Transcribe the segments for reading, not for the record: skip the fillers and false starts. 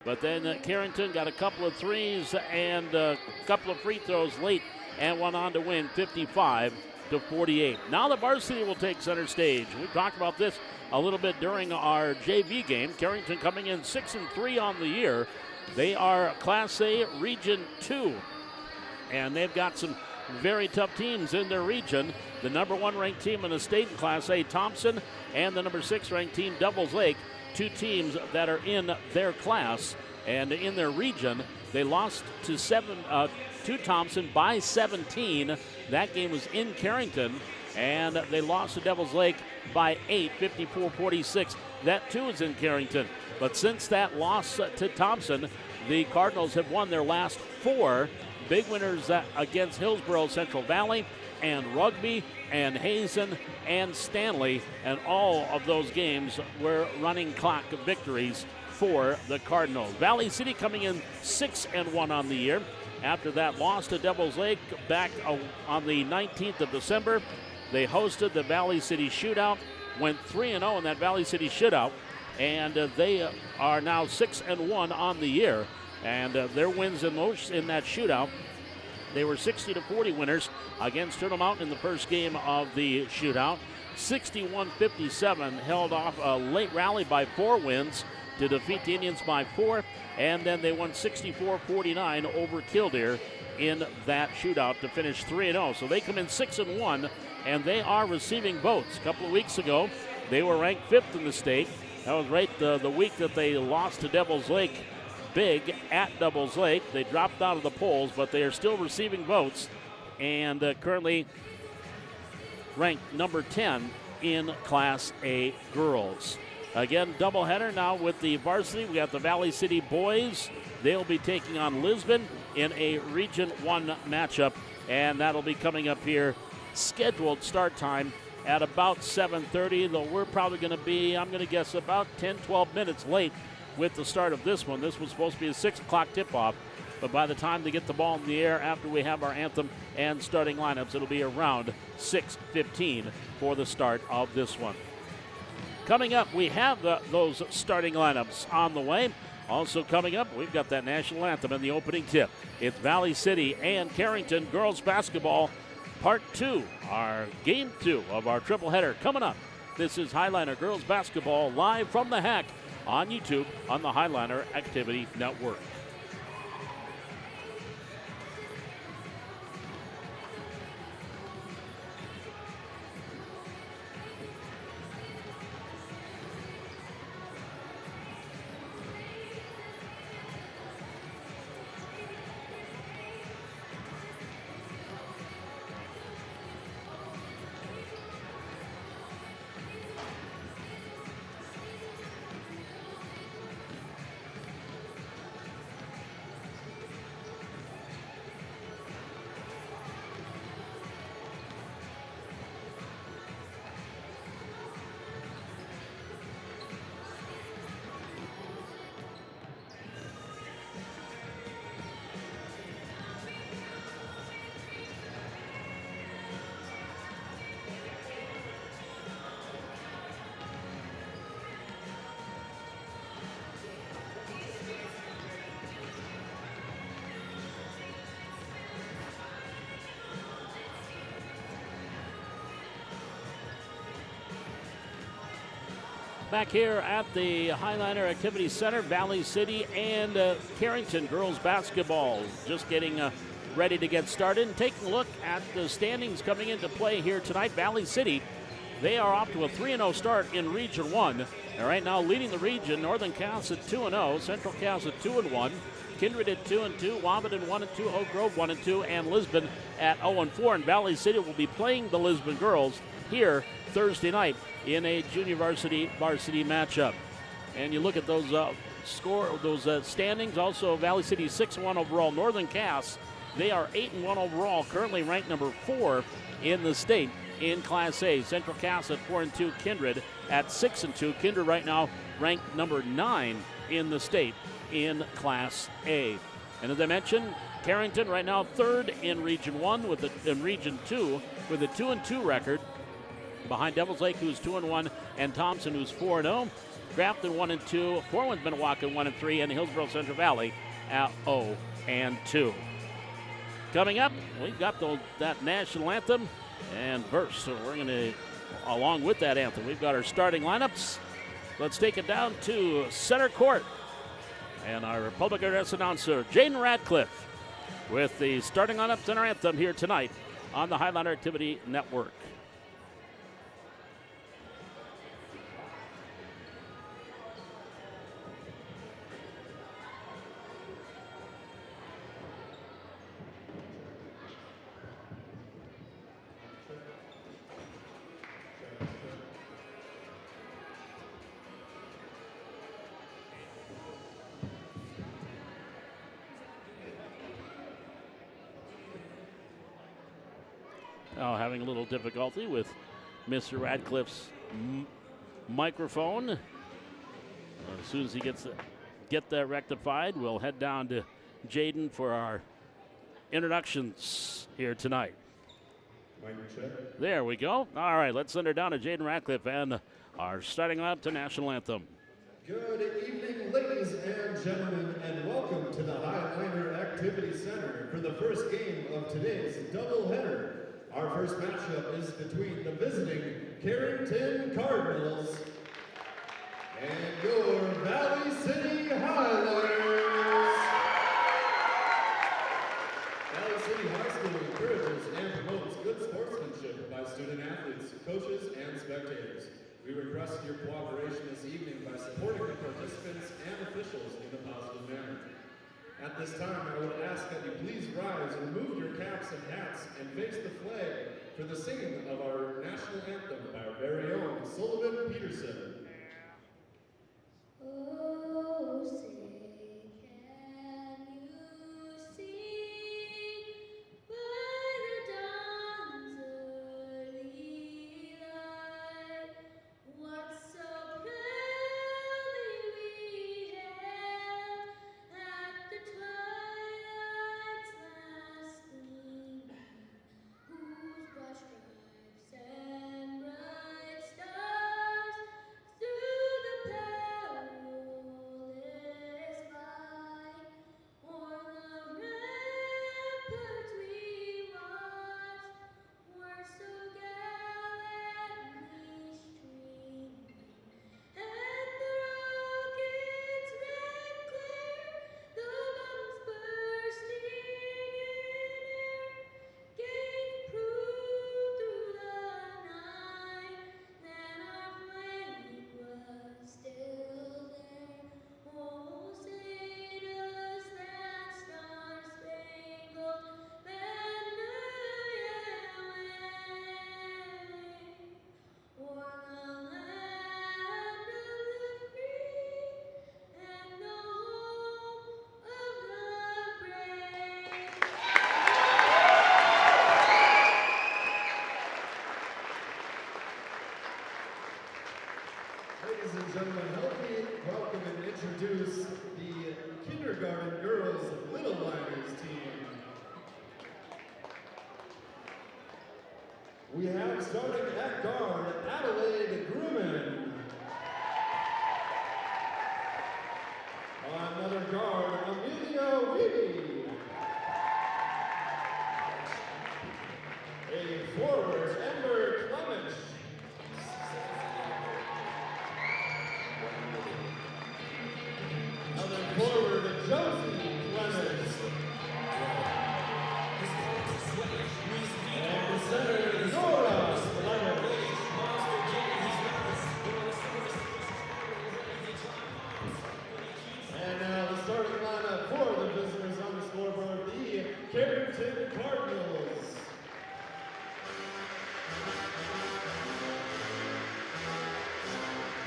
But then Carrington got a couple of threes and a couple of free throws late and went on to win 55-48. Now the varsity will take center stage. We talked about this a little bit during our JV game. Carrington coming in 6-3 on the year. They are Class A Region 2, and they've got some very tough teams in their region. The number 1 ranked team in the state in Class A, Thompson, and the number 6 ranked team, Devils Lake. Two teams that are in their class and in their region. They lost to Thompson by 17. That game was in Carrington, and they lost to Devils Lake by 8, 54-46. That too is in Carrington. But since that loss to Thompson, the Cardinals have won their last 4. Big winners against Hillsborough Central Valley and Rugby and Hazen and Stanley, and all of those games were running clock victories for the Cardinals. Valley City coming in 6-1 on the year. After that loss to Devils Lake back on the 19th of December, they hosted the Valley City Shootout, went 3-0 in that Valley City Shootout, and they are now 6-1 on the year. And their wins in that shootout, they were 60-40 winners against Turtle Mountain in the first game of the shootout. 61-57 held off a late rally by 4 wins to defeat the Indians by 4, and then they won 64-49 over Killdeer in that shootout to finish 3-0. So they come in 6-1, and they are receiving votes. A couple of weeks ago, they were ranked 5th in the state. That was right the week that they lost to Devils Lake big at Devils Lake. They dropped out of the polls, but they are still receiving votes and currently ranked number 10 in Class A girls. Again, doubleheader now with the varsity. We got the Valley City boys. They'll be taking on Lisbon in a Region 1 matchup, and that'll be coming up here. Scheduled start time at about 7:30, though we're probably going to be, I'm going to guess, about 10-12 minutes late with the start of this one. This was supposed to be a 6 o'clock tip-off, but by the time they get the ball in the air after we have our anthem and starting lineups, it'll be around 6:15 for the start of this one. Coming up, we have those starting lineups on the way. Also coming up, we've got that national anthem in the opening tip. It's Valley City and Carrington girls basketball, part 2, our game 2 of our triple header coming up. This is Highliner girls basketball live from the Hack on YouTube on the Highliner Activity Network. Back here at the Highliner Activity Center, Valley City and Carrington girls basketball just getting ready to get started. And taking a look at the standings coming into play here tonight, Valley City, they are off to a 3-0 start in Region 1. They're right now leading the region. Northern Cass at 2-0, Central Cass at 2-1, Kindred at 2-2, Wabaton 1-2, Oak Grove 1-2, and Lisbon at 0-4. And Valley City will be playing the Lisbon girls here Thursday night in a junior varsity matchup. And you look at those standings. Also, Valley City 6-1 overall. Northern Cass, they are 8-1 overall, currently ranked number 4 in the state in Class A. Central Cass at 4-2, Kindred at 6-2. Kindred right now ranked number 9 in the state in Class A. And as I mentioned, Carrington right now 3rd in Region 1 in Region 2 with a 2-2 record, behind Devils Lake, who's 2-1, and Thompson, who's 4-0. Grafton 1-2, Forward Minnewaca 1-3, and Hillsborough Central Valley at 0-2. Coming up, we've got that national anthem and verse, so we're going to, along with that anthem, we've got our starting lineups. Let's take it down to center court. And our public address announcer, Jaden Radcliffe, with the starting lineups and our anthem here tonight on the Highliner Activity Network. Having a little difficulty with Mr. Radcliffe's microphone. As soon as he get that rectified, we'll head down to Jaden for our introductions here tonight. There we go. All right, let's send her down to Jaden Radcliffe and our starting up to national anthem. Good evening, ladies and gentlemen, and welcome to the Highliner Activity Center for the first game of today's doubleheader. Our first matchup is between the visiting Carrington Cardinals and your Valley City Highliners. Valley City High School encourages and promotes good sportsmanship by student athletes, coaches, and spectators. We request your cooperation this evening by supporting the participants and officials in a positive manner. At this time, I would ask that you please rise, remove your caps and hats, and face the flag for the singing of our national anthem by our very own Sullivan Peterson. Oh, say, can you see by the dawn's early light what so proudly we hailed at the twilight's last gleaming, whose broad stripes and bright stars through the perilous fight o'er the ramparts we watched were so gallantly streaming, and the rockets red glare, the bombs bursting in air, gave proof through the night that our flag was still there. Oh, say does that star-spangled banner yet wave o'er the land of the free and the home of the brave? Ladies and gentlemen, help me welcome and introduce the kindergarten girls Little Liners team. We have starting at guard, Adelaide Grumman. On another guard, Amelia Weeby. A forward, Ember Clemens. Another forward, Josie Clemens. And the center, Nora Clemens. And now the starting lineup for the visitors on the scoreboard, the Carrington Cardinals.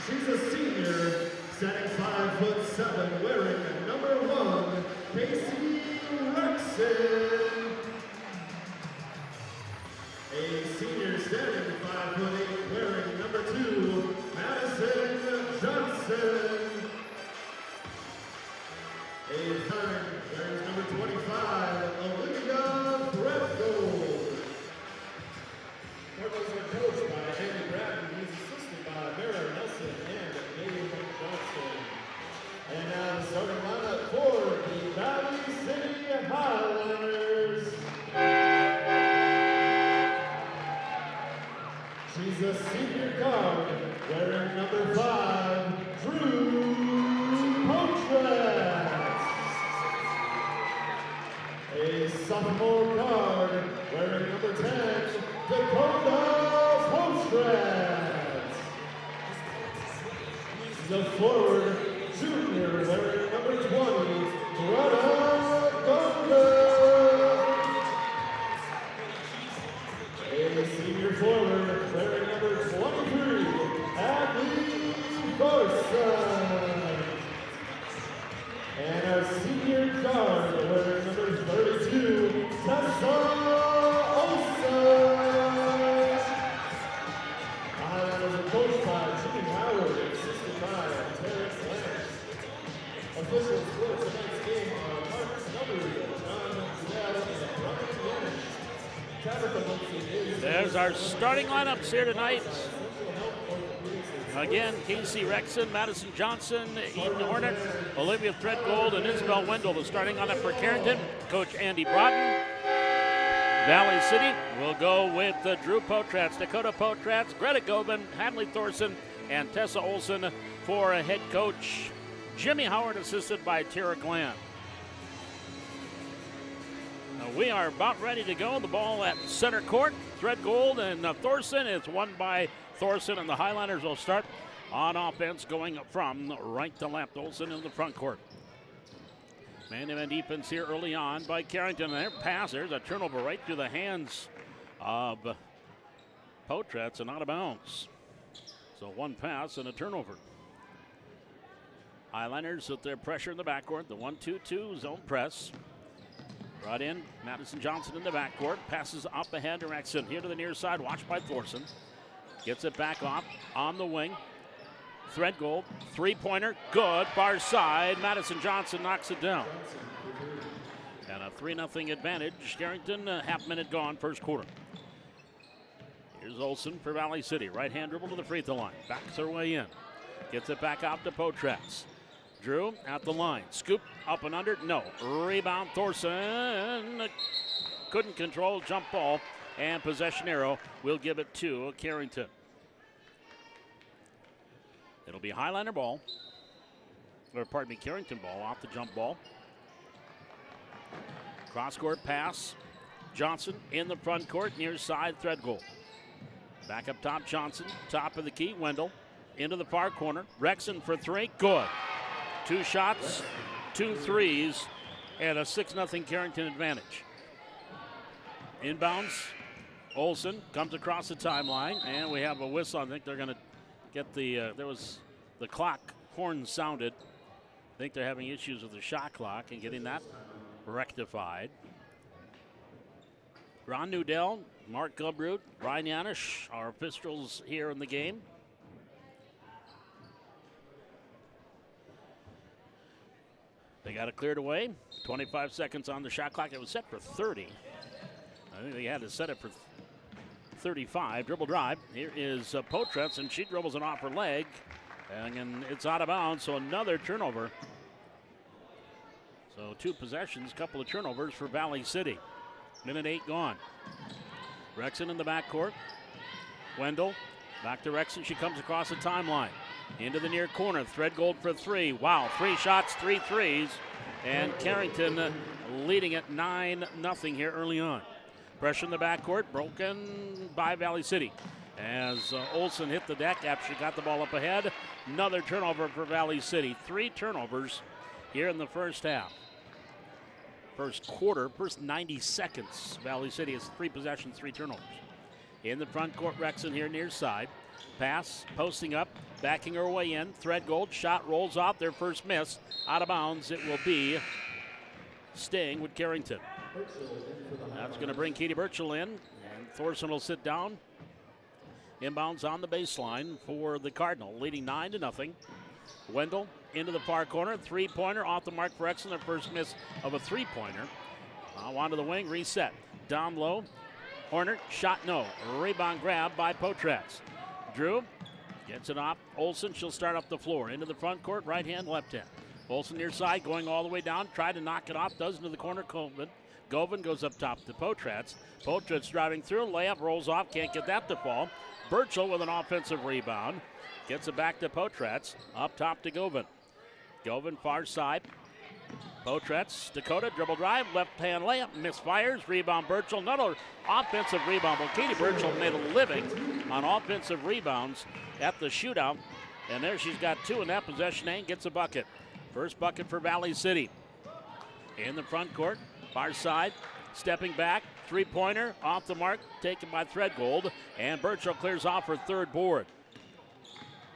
She's a senior, standing 5'7", wearing number 1, Casey Rexon. A senior, standing 5'8", wearing number 2, Madison Johnson. A third, wearing number 25, Olivia Threadgold. Cardinals are coached by Andy Bratton. He's assisted by Mara Nelson and Dave She's a senior guard wearing number 5, Drew Potratz. A sophomore guard wearing number 10, Dakota Potratz. The forward junior wearing number 20, Greta Golden. A senior forward wearing number 23, Abby Varsity. And a senior guard wearing number 32, Tessa Olsen. Highlanders are coached by Jimmy Howard, assisted by Carrington. Official split tonight's game are Mark W, John Zell, and Brian Yanish. There's our starting lineups here tonight. Again, Casey Rexon, Madison Johnson, Eden Hornet, Olivia Threadgold, and Isabel Wendell. The starting lineup for Carrington, Coach Andy Broughton. Valley City will go with Drew Potratz, Dakota Potratz, Greta Gobin, Hadley Thorson, and Tessa Olsen for head coach Jimmy Howard, assisted by Tara Glenn. We are about ready to go. The ball at center court. Threadgold and Thorson. It's won by Thorson, and the Highlanders will start on offense, going from right to left. Olsen in the front court. Man-to-man defense here early on by Carrington. And their pass, there's a turnover right through the hands of Potratz and out of bounds. So one pass and a turnover. Highlanders with their pressure in the backcourt. The 1-2-2 zone press. Brought in, Madison Johnson in the backcourt. Passes up ahead to Rexon. Here to the near side, watched by Thorson. Gets it back off on the wing. Threadgold, three-pointer, good, far side. Madison Johnson knocks it down. And a 3-0 advantage. Carrington, half minute gone, first quarter. Here's Olsen for Valley City. Right-hand dribble to the free throw line. Backs her way in. Gets it back out to Potratz. Drew at the line. Scoop up and under. No. Rebound Thorson. Couldn't control. Jump ball. And possession arrow will give it to Carrington. It'll be Highlander ball. Or pardon me, Carrington ball off the jump ball. Cross-court pass. Johnson in the front court. Near side, Threadgold. Back up top, Johnson. Top of the key, Wendell. Into the far corner. Rexon for three. Good. 2 shots, 2 threes, and a 6-0 Carrington advantage. Inbounds, Olsen comes across the timeline, and we have a whistle. I think they're going to get the, there was the clock horn sounded. I think they're having issues with the shot clock and getting that rectified. Ron Newdell, Mark Gubroot, Brian Yanish, our officials here in the game. They got it cleared away. 25 seconds on the shot clock. It was set for 30. I think they had to set it for 35. Dribble drive. Here is Potratz, and she dribbles it off her leg. And it's out of bounds, so another turnover. So 2 possessions, couple of turnovers for Valley City. Minute 8 gone. Rexon in the backcourt. Wendell back to Rexon. She comes across the timeline. Into the near corner, Threadgold for 3. Wow, 3 shots, 3 threes. And Carrington leading at 9-0 here early on. Pressure in the backcourt, broken by Valley City. As Olsen hit the deck after she got the ball up ahead. Another turnover for Valley City. 3 turnovers here in the first half. First quarter, first 90 seconds. Valley City has 3 possessions, 3 turnovers. In the front court, Rexon here near side. Pass, posting up, backing her way in. Threadgold, shot rolls off, their first miss. Out of bounds, it will be staying with Carrington. That's going to bring Katie Birchall in, and Thorson will sit down. Inbounds on the baseline for the Cardinal, leading 9-0. Wendell into the far corner, 3-pointer off the mark for Rexon, their first miss of a 3-pointer. Now onto the wing, reset. Down low, Horner, shot no. Rebound grab by Potratz. Drew gets it off. Olsen, she'll start up the floor. Into the front court, right hand, left hand. Olsen near side, going all the way down. Tried to knock it off, does into the corner. Govan goes up top to Potratz. Potratz driving through, layup, rolls off, can't get that to fall. Burchell with an offensive rebound. Gets it back to Potratz, up top to Govan. Govan far side. Potratz, Dakota, dribble drive, left-hand layup, misfires, rebound Burchell, another offensive rebound. Well, Katie Burchell made a living on offensive rebounds at the shootout, and there she's got 2 in that possession and gets a bucket. First bucket for Valley City. In the front court, far side, stepping back, three-pointer, off the mark, taken by Threadgold, and Burchell clears off her 3rd board.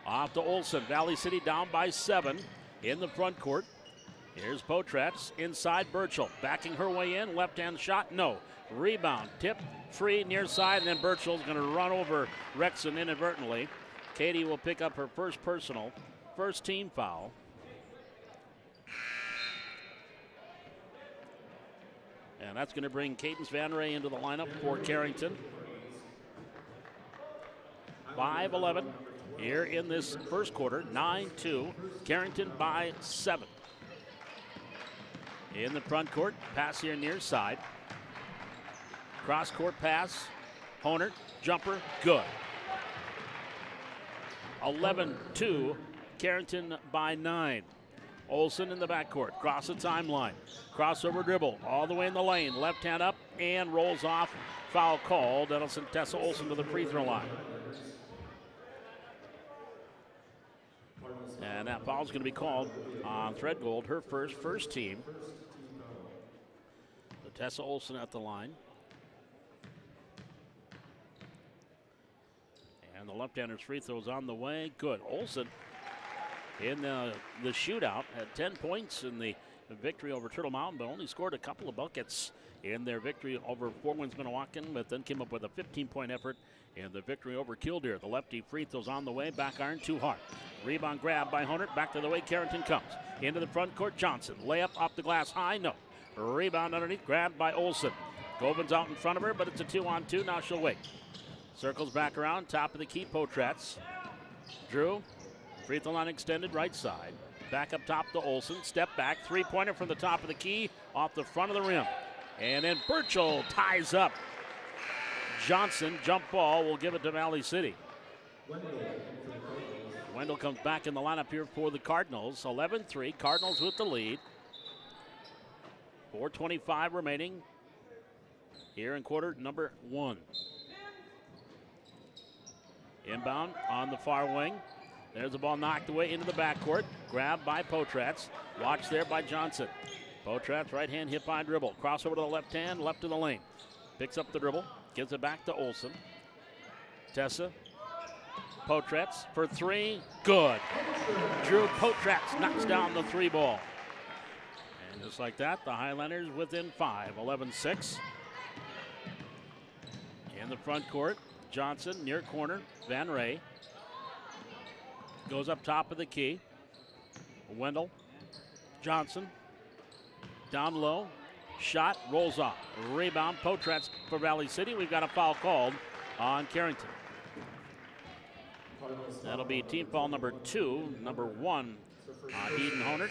Off to Olsen, Valley City down by 7 in the front court. Here's Potratz inside Burchell, backing her way in, left-hand shot, no. Rebound, tip, free, near side, and then Burchell's going to run over Rexon inadvertently. Katie will pick up her first personal, first team foul. And that's going to bring Cadence Van Ray into the lineup for Carrington. 5-11 here in this first quarter, 9-2, Carrington by 7. In the front court, pass here near side. Cross court pass, Honert, jumper, good. 11-2, Carrington by 9. Olsen in the backcourt, cross the timeline. Crossover dribble, all the way in the lane. Left hand up and rolls off. Foul called. That'll send Tessa Olsen to the free throw line. And that foul's going to be called on Threadgold, her first team. So Tessa Olsen at the line. And the left-hander's free throw's on the way. Good. Olsen in the shootout had 10 points in the victory over Turtle Mountain, but only scored a couple of buckets in their victory over Fort Wayne Minnewacan, but then came up with a 15-point effort in the victory over Killdeer. The lefty free throws on the way, back iron too hard. Rebound grab by Honert, back to the way Carrington comes. Into the front court, Johnson. Layup off the glass high, no. Rebound underneath, grabbed by Olsen. Govan's out in front of her, but it's a 2-on-2, now she'll wait. Circles back around, top of the key, Potratz. Drew, free throw line extended, right side. Back up top to Olsen, step back, three-pointer from the top of the key, off the front of the rim. And then Burchell ties up Johnson, jump ball, will give it to Valley City. Wendell comes back in the lineup here for the Cardinals. 11-3, Cardinals with the lead. 4:25 remaining here in quarter number 1. Inbound on the far wing. There's the ball knocked away into the backcourt. Grabbed by Potratz. Watched there by Johnson. Potratz, right hand hip high dribble. Crossover to the left hand, left to the lane. Picks up the dribble. Gives it back to Olsen. Tessa. Potratz for 3. Good. Drew Potratz knocks down the 3 ball. And just like that, the Highlanders within 5. 11-6. In the front court, Johnson near corner. Van Ray goes up top of the key. Wendell. Johnson. Down low. Shot. Rolls off. Rebound. Potratz for Valley City. We've got a foul called on Carrington. That'll be team foul number 2. Number 1 on Eden Honert.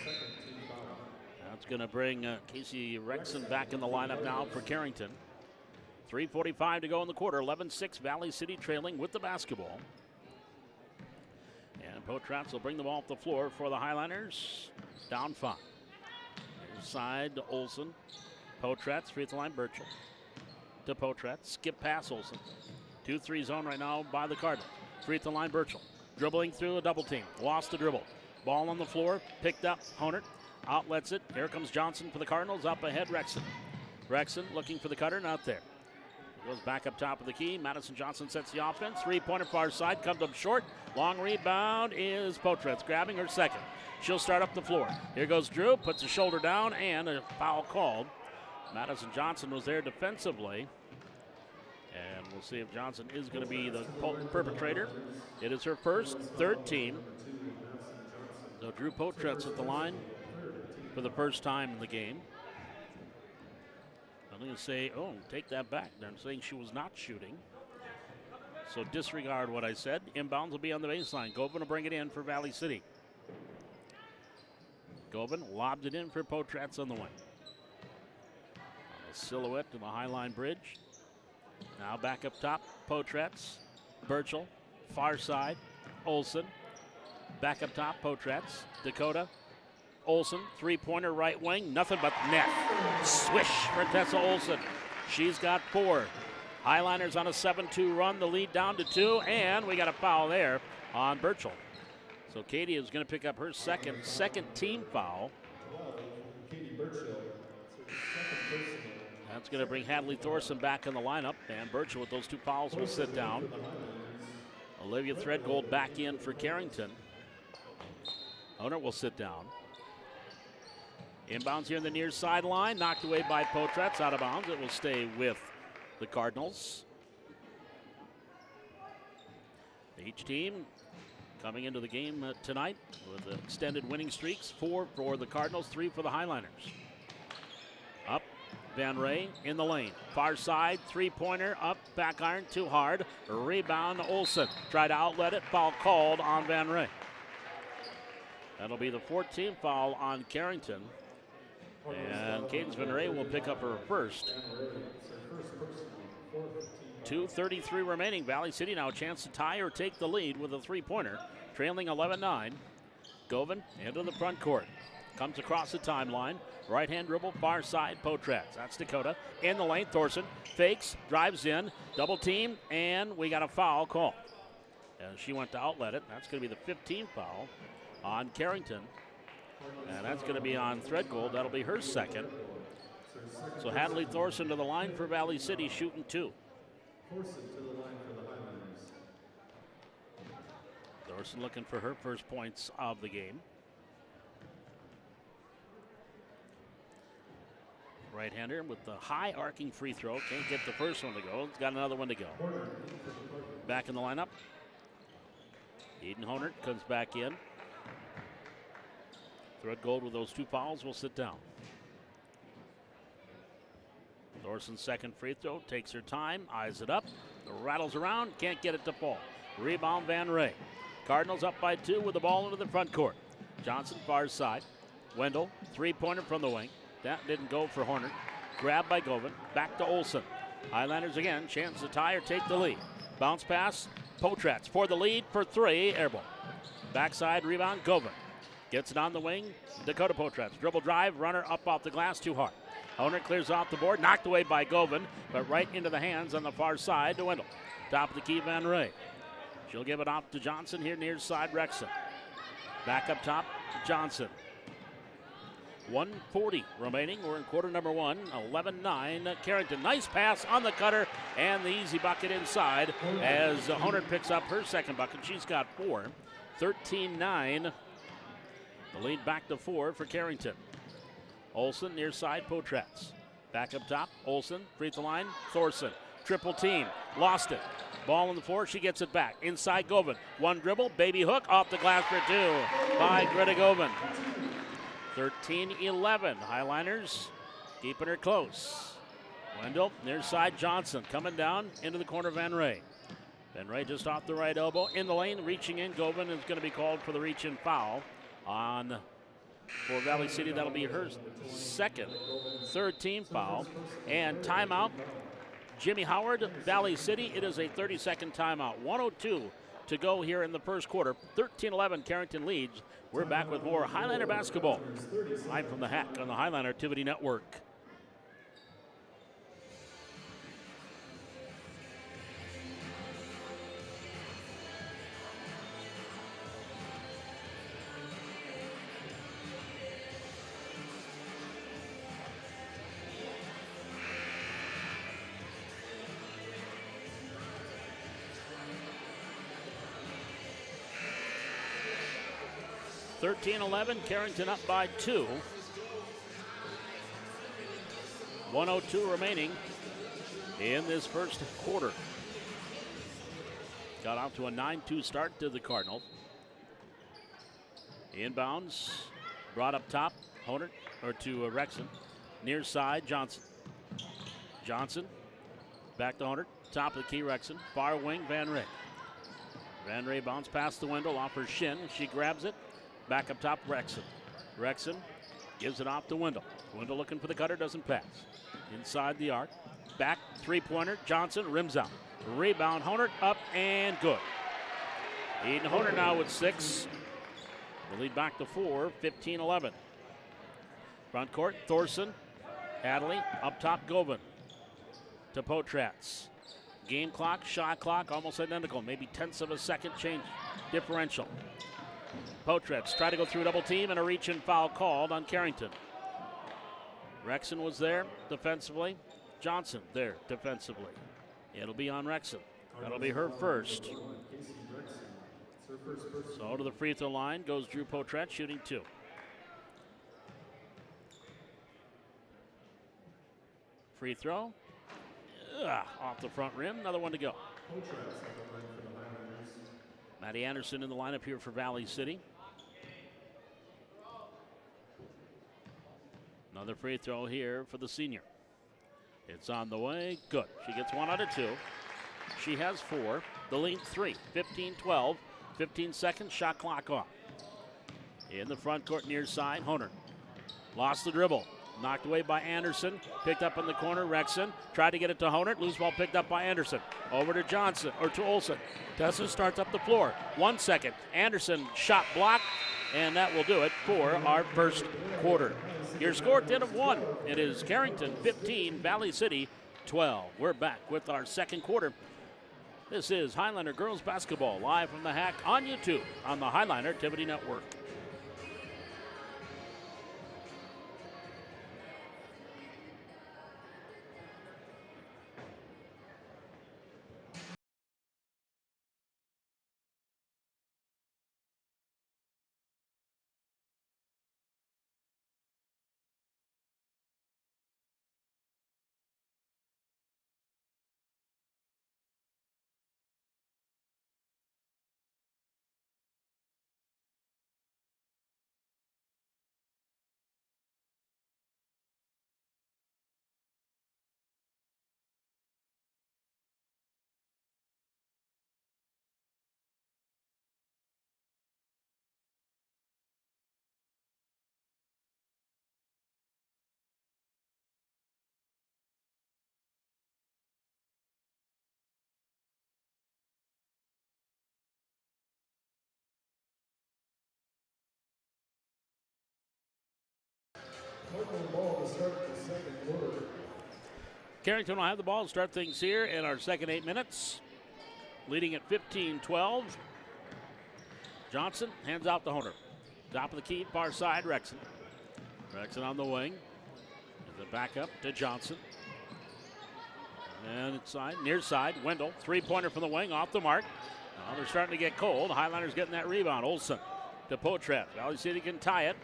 That's going to bring Casey Rexon back in the lineup now for Carrington. 3:45 to go in the quarter. 11-6, Valley City trailing with the basketball. And Potratz will bring the ball off the floor for the Highlanders. Down 5. Inside to Olsen. Potratz, free throw line, Burchell. To Potratz, skip pass Olsen. 2-3 zone right now by the Cardinals. Free throw line, Burchell. Dribbling through a double team. Lost the dribble. Ball on the floor, picked up, Honert. Outlets it. Here comes Johnson for the Cardinals. Up ahead, Rexon. Rexon looking for the cutter, not there. Goes back up top of the key. Madison Johnson sets the offense. Three-pointer far side, comes up short. Long rebound is Potratz, grabbing her second. She'll start up the floor. Here goes Drew, puts a shoulder down, and a foul called. Madison Johnson was there defensively. And we'll see if Johnson is going to be the perpetrator. It is her first, 3rd team. So Drew Potratz at the line for the first time in the game. I'm going to say, oh, take that back. They're saying she was not shooting. So disregard what I said. Inbounds will be on the baseline. Govan will bring it in for Valley City. Govan lobs it in for Potratz on the wing. On the silhouette to the High Line Bridge. Now back up top, Potratz, Burchell, far side, Olson. Back up top, Potratz, Dakota, Olson, three-pointer right wing, nothing but net. Swish for Tessa Olson. She's got 4. Highliners on a 7-2 run, the lead down to 2, and we got a foul there on Burchell. So Katie is going to pick up her second team foul. That's going to bring Hadley Thorson back in the lineup, and Burchell with those 2 fouls will sit down. Olivia Threadgold back in for Carrington. Owner will sit down. Inbounds here in the near sideline, knocked away by Potratz, out of bounds. It will stay with the Cardinals. Each team coming into the game tonight with extended winning streaks. 4 for the Cardinals, 3 for the Highliners. Up, Van Ray in the lane. Far side, three-pointer, up, back iron, too hard. Rebound, Olson. Tried to outlet it, foul called on Van Ray. That'll be the 14th foul on Carrington. And Cadence Van Ray will pick up her first. 2:33 remaining. Valley City now a chance to tie or take the lead with a three-pointer, trailing 11-9. Govan into the front court. Comes across the timeline. Right-hand dribble, far side, Potratz. That's Dakota. In the lane, Thorson fakes, drives in, double team, and we got a foul call. And she went to outlet it. That's going to be the 15th foul on Carrington. And that's going to be on Threadgold. That'll be her second. So Hadley Thorson to the line for Valley City, shooting 2. Thorson looking for her first points of the game. Right-hander with the high arcing free throw. Can't get the first one to go. It's got another one to go. Back in the lineup. Eden Honert comes back in. Threadgold with those 2 fouls will sit down. Thorson's second free throw, takes her time, eyes it up, rattles around, can't get it to fall. Rebound Van Ray. Cardinals up by 2 with the ball into the front court. Johnson far side. Wendell, three-pointer from the wing. That didn't go for Horner. Grabbed by Govan, back to Olson. Highlanders again, chance to tie or take the lead. Bounce pass, Potratz for the lead for 3, airball. Backside rebound, Govan. Gets it on the wing, Dakota Potratz. Dribble drive, runner up off the glass, too hard. Honert clears off the board, knocked away by Govan, but right into the hands on the far side to Wendell. Top of the key, Van Ray. She'll give it off to Johnson here near side, Rexon. Back up top, Johnson. 1:40 remaining. We're in quarter number 1, 11-9. Carrington, nice pass on the cutter, and the easy bucket inside as Honert picks up her second bucket. She's got 4, 13-9. The lead back to 4 for Carrington. Olson near side, Potratz. Back up top, Olson, free throw line, Thorson. Triple team, lost it. Ball on the floor, she gets it back. Inside Govan, 1 dribble, baby hook, off the glass for 2 by Greta Govan. 13-11, Highliners keeping her close. Wendell, near side, Johnson, coming down into the corner, Van Ray. Van Ray just off the right elbow, in the lane, reaching in. Govan is going to be called for the reach-in foul for Valley City. That'll be her third team foul. And timeout, Jimmy Howard, Valley City. It is a 30-second timeout. 1:02 to go here in the first quarter. 13-11, Carrington leads. We're back with more Highliner basketball. Live from the Hack on the Highliner Activity Network. (13-11), Carrington up by 2. 1:02 remaining in this first quarter. Got out to a 9-2 start to the Cardinals. Inbounds, brought up top, Honert, or to Rexon. Near side, Johnson. Johnson, back to Honert, top of the key, Rexon. Far wing, Van Ray. Van Ray bounce past the Wendell off her shin. She grabs it. Back up top, Rexon. Rexon gives it off to Wendell. Wendell looking for the cutter, doesn't pass. inside the arc. Back, three-pointer, Johnson, rims out. Rebound, Honert, up and good. Eden Honert now with 6. The lead back to 4, 15-11. Front court, Thorson, Hadley, up top, Govan. To Potratz. Game clock, shot clock, almost identical. Maybe tenths of a second change differential. Potratz try to go through double team and a reach and foul called on Carrington. Rexon was there defensively. Johnson there defensively. It'll be on Rexon. That'll be her first. So to the free throw line goes Drew Potratz, shooting 2. Free throw. Off the front rim. Another one to go. Maddie Anderson in the lineup here for Valley City. Another free throw here for the senior. It's on the way. Good. She gets 1 out of 2. She has 4. The lead 3. 15-12. 15 seconds. Shot clock off. In the front court near side, Honert. Lost the dribble. Knocked away by Anderson. Picked up in the corner, Rexon. Tried to get it to Honert. Loose ball picked up by Anderson. Over to Johnson, or to Olsen. Tessa starts up the floor. 1 second. Anderson shot blocked, and that will do it for our first quarter. Your score at the end of 1. It is Carrington 15, Valley City 12. We're back with our second quarter. This is Highlander Girls Basketball live from the Hack on YouTube on the Highlander TV Network. Carrington will have the ball to start things here in our second 8 minutes. Leading at 15-12. Johnson hands out to Honert. Top of the key, far side, Rexon. Rexon on the wing. The back up to Johnson. And inside, near side, Wendell. Three-pointer from the wing, off the mark. Now they're starting to get cold. Highlanders getting that rebound. Olsen to Potratz. Valley City can tie it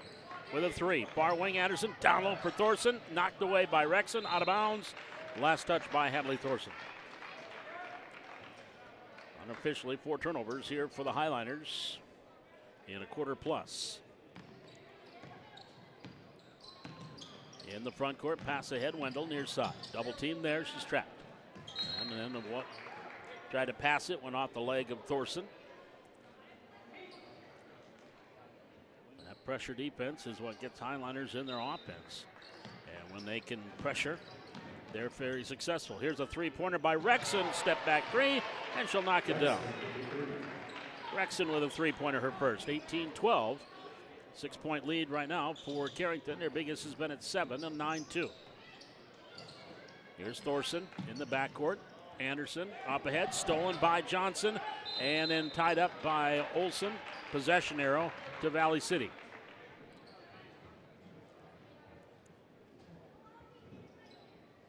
with a 3. Far wing, Anderson. Down low for Thorson. Knocked away by Rexon. Out of bounds. Last touch by Hadley Thorson. Unofficially, 4 turnovers here for the Highlanders in a quarter plus. In the front court, pass ahead, Wendell near side. Double team there, she's trapped. And then tried to pass it, went off the leg of Thorson. That pressure defense is what gets Highlanders in their offense. And when they can pressure, they're very successful. Here's a three-pointer by Rexon. Step back 3, and she'll knock it down. Rexon with a three-pointer, her first. 18-12. 6-point lead right now for Carrington. Their biggest has been at 7 and 9-2. Here's Thorson in the backcourt. Anderson up ahead, stolen by Johnson, and then tied up by Olsen. Possession arrow to Valley City.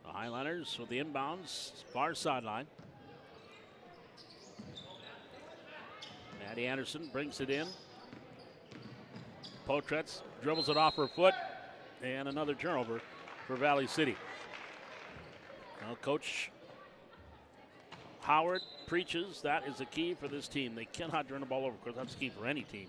Highlanders with the inbounds, far sideline. Maddie Anderson brings it in. Potratz dribbles it off her foot, and another turnover for Valley City. Well, Coach Howard preaches that is the key for this team. They cannot turn the ball over. Of course, that's the key for any team.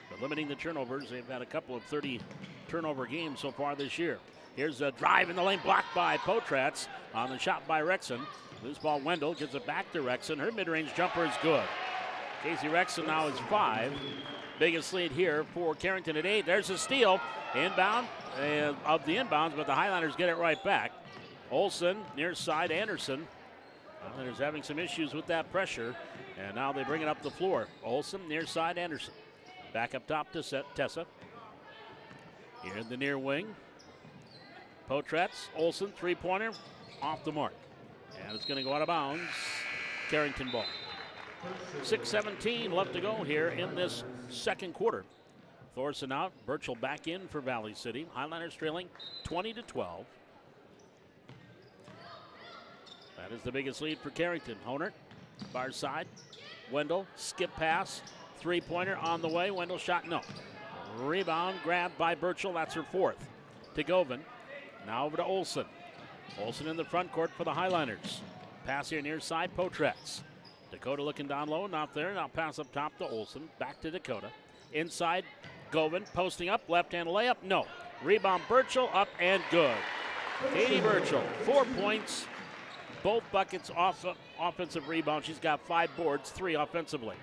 But limiting the turnovers, they've had a couple of 30 turnover games so far this year. Here's a drive in the lane, blocked by Potratz on the shot by Rexon. Loose ball, Wendell gives it back to Rexon. Her mid-range jumper is good. Casey Rexon now is 5. Biggest lead here for Carrington at 8. There's a steal, inbound of the inbounds, but the Highlanders get it right back. Olsen, near side, Anderson. Highlanders having some issues with that pressure, and now they bring it up the floor. Olsen, near side, Anderson. Back up top to Tessa. Here in the near wing. Potratz, Olsen, three-pointer, off the mark. And it's going to go out of bounds. Carrington ball. 6:17 left to go here in this second quarter. Thorson out, Burchell back in for Valley City. Highlanders trailing 20-12. That is the biggest lead for Carrington. Honert, far side. Wendell, skip pass. Three-pointer on the way. Wendell shot, no. Rebound grabbed by Burchell. That's her fourth. To Govan. Now over to Olsen. Olsen in the front court for the Highlanders. Pass here near side, Potratz. Dakota looking down low, not there. Now pass up top to Olsen. Back to Dakota. Inside, Govan posting up. Left-hand layup, no. Rebound, Burchell, up and good. Katie Burchell, 4 points. Both buckets off offensive rebound. She's got 5 boards, 3 offensively.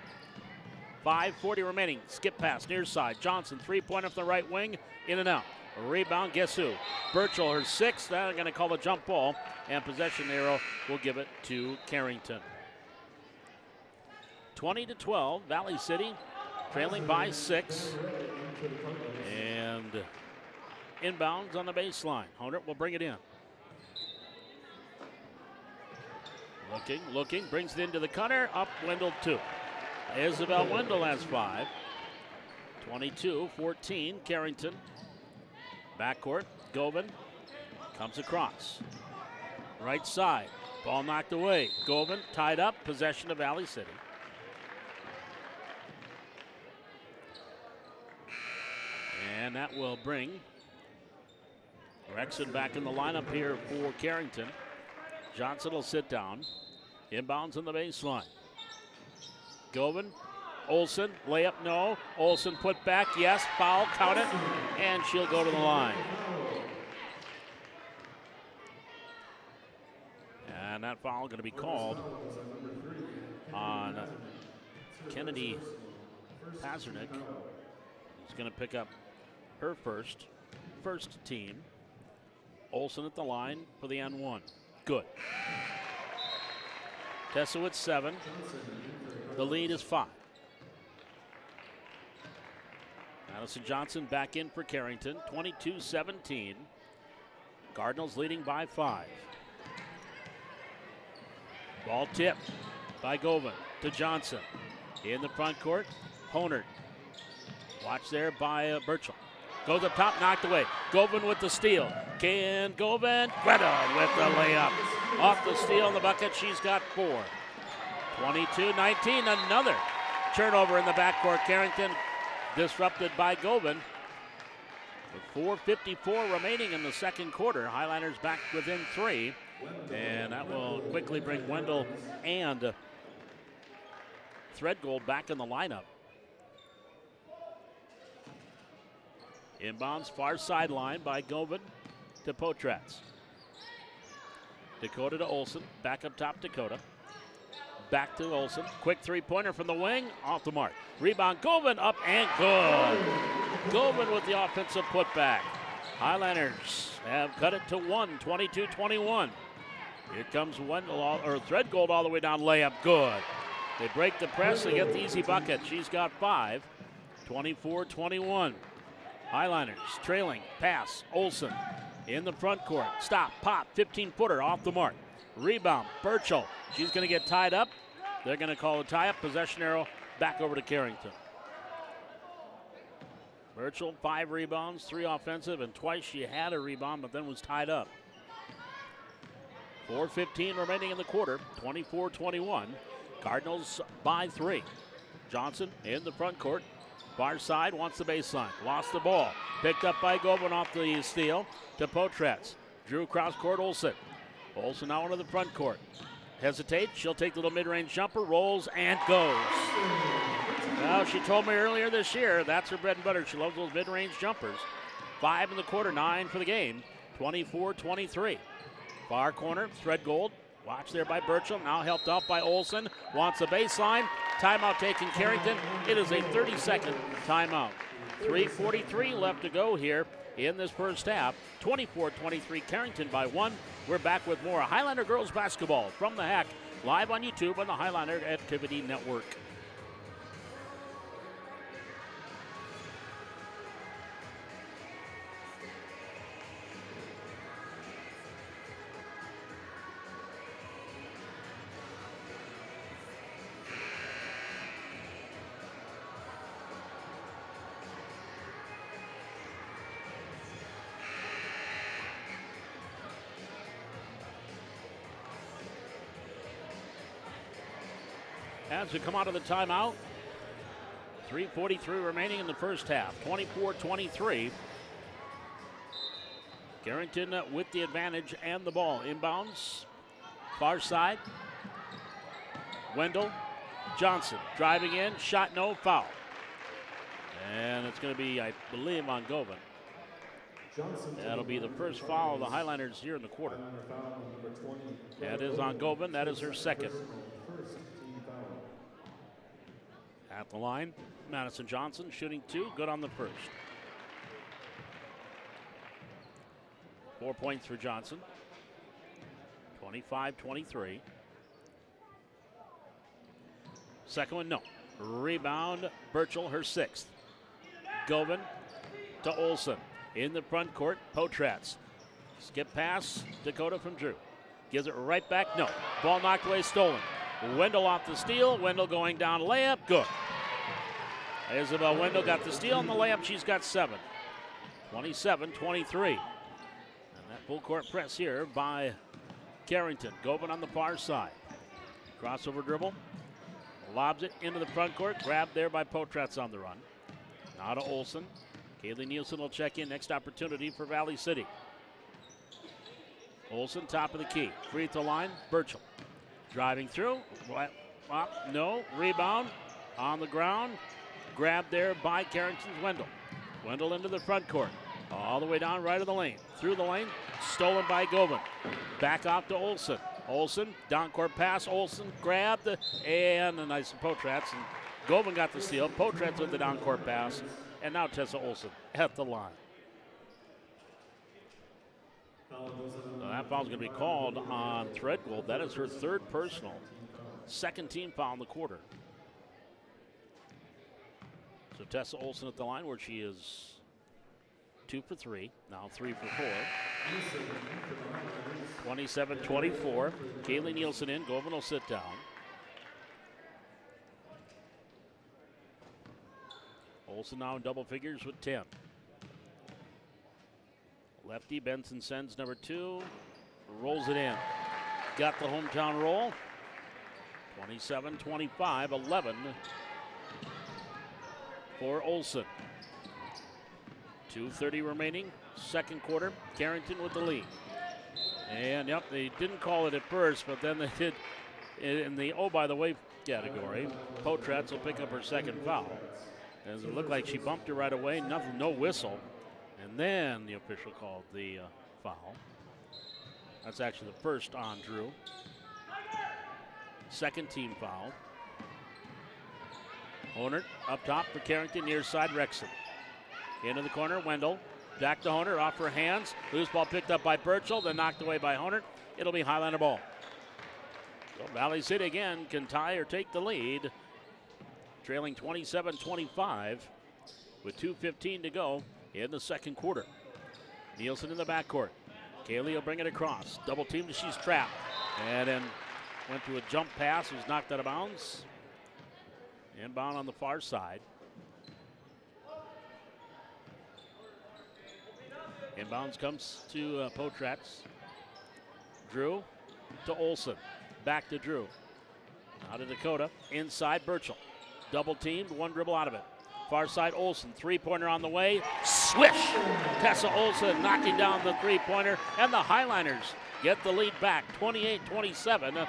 5:40 remaining. Skip pass near side. Johnson, three-pointer from the right wing. In and out. A rebound, guess who? Burchell, her 6th. They're going to call the jump ball. And possession arrow will give it to Carrington. 20-12. Valley City trailing by 6. And inbounds on the baseline. Honert will bring it in. Looking, brings it into the cutter. Up Wendell 2. Isabel Wendell has 5. 22-14, Carrington. Backcourt, Govan comes across. Right side, ball knocked away. Govan tied up, possession of Valley City. And that will bring Rexon back in the lineup here for Carrington. Johnson will sit down. Inbounds on the baseline. Govan, Olsen, layup, no. Olsen put back, yes, foul, count it, and she'll go to the line. And that foul going to be called on Kennedy Pazernick. He's going to pick up her first team. Olsen at the line for the N1. Good. Tessa with 7. The lead is 5. Madison Johnson back in for Carrington. 22-17. Cardinals leading by 5. Ball tipped by Govan to Johnson. In the front court, Honert. Watch there by Burchell. Goes up top, knocked away. Govan with the steal. Can Govan? Greta with the layup. Off the steal in the bucket, she's got 4. 22-19, another turnover in the backcourt. Carrington disrupted by Govan. With 4:54 remaining in the second quarter, Highlanders back within 3. And that will quickly bring Wendell and Threadgold back in the lineup. Inbounds far sideline by Govan to Potratz. Dakota to Olsen. Back up top, Dakota. Back to Olsen. Quick three-pointer from the wing. Off the mark. Rebound, Govan up and good. Govan with the offensive putback. Highlanders have cut it to 1, 22-21. Here comes Threadgold all the way down. Layup, good. They break the press. They get the easy bucket. She's got 5. 24-21. Highlanders trailing. Pass. Olsen in the front court. Stop. Pop. 15-footer off the mark. Rebound. Burchell. She's going to get tied up. They're going to call a tie-up. Possession arrow back over to Carrington. Burchell, 5 rebounds, 3 offensive, and twice she had a rebound, but then was tied up. 4:15 remaining in the quarter. 24-21. Cardinals by 3. Johnson in the front court. Far side wants the baseline. Lost the ball. Picked up by Govan off the steal to Potratz. Drew cross court Olsen. Olsen now into the front court. Hesitates. She'll take the little mid-range jumper. Rolls and goes. Well, she told me earlier this year that's her bread and butter. She loves those mid-range jumpers. 5 in the quarter, 9 for the game. 24-23. Far corner, Threadgold. Watch there by Burchell. Now helped out by Olsen. Wants a baseline. Timeout taken Carrington. It is a 30-second timeout. 3:43 left to go here in this first half. 24-23 Carrington by 1. We're back with more Highlander girls basketball from the HAC, live on YouTube on the Highlander Activity Network. As we come out of the timeout, 3:43 remaining in the first half, 24-23. Carrington with the advantage and the ball. Inbounds, far side. Wendell, Johnson driving in, shot no, foul. And it's going to be, I believe, on Govan. That'll be the first foul of the Highlanders here in the quarter. That is on Govan, that is her second. At the line, Madison Johnson shooting 2, good on the first. 4 points for Johnson. 25-23. Second one, no. Rebound, Burchell, her 6th. Govan to Olsen. In the front court, Potratz. Skip pass, Dakota from Drew. Gives it right back, no. Ball knocked away, stolen. Wendell off the steal, Wendell going down, layup, good. Isabel Wendell got the steal on the layup. She's got 7. 27-23. And that full court press here by Carrington. Govan on the far side. Crossover dribble. Lobs it into the front court. Grabbed there by Potratz on the run. Now to Olsen. Kaylee Nielsen will check in. Next opportunity for Valley City. Olsen, top of the key. Free throw line. Burchell. Driving through. No. Rebound. On the ground. Grabbed there by Carrington's Wendell. Wendell into the front court. All the way down right of the lane. Through the lane. Stolen by Govan. Back off to Olsen. Olsen, down court pass. Olsen grabbed. And a nice Potratz. And Govan got the steal. Potratz with the down court pass. And now Tessa Olsen at the line. So that foul's going to be called on Threadgold. That is her 3rd personal. 2nd team foul in the quarter. So Tessa Olsen at the line where she is 2 for 3, now 3 for 4. 27-24. Kaylee Nielsen in, Govan will sit down. Olsen now in double figures with 10. Lefty, Benson sends number 2, rolls it in. Got the hometown roll. 27-25, 11 for Olsen. 2:30 remaining, 2nd quarter. Carrington with the lead. And yep, they didn't call it at first, but then they did in the oh by the way category. Potratz will pick up her 2nd foul. As it looked like she bumped her right away, nothing, no whistle. And then the official called the foul. That's actually the first on Drew. 2nd team foul. Honert up top for Carrington, near side Rexon. Into the corner, Wendell. Back to Honert, off her hands. Loose ball picked up by Burchell, then knocked away by Honert. It'll be Highlander ball. So Valley City again can tie or take the lead. Trailing 27-25 with 2:15 to go in the 2nd quarter. Nielsen in the backcourt. Kaylee will bring it across. Double teamed, she's trapped. And then went to a jump pass, was knocked out of bounds. Inbound on the far side. Inbounds comes to Potratz. Drew to Olsen. Back to Drew. Out of Dakota. Inside Burchell. Double teamed, 1 dribble out of it. Far side Olsen. 3-pointer on the way. Swish! Tessa Olsen knocking down the 3-pointer. And the Highlanders get the lead back. 28-27.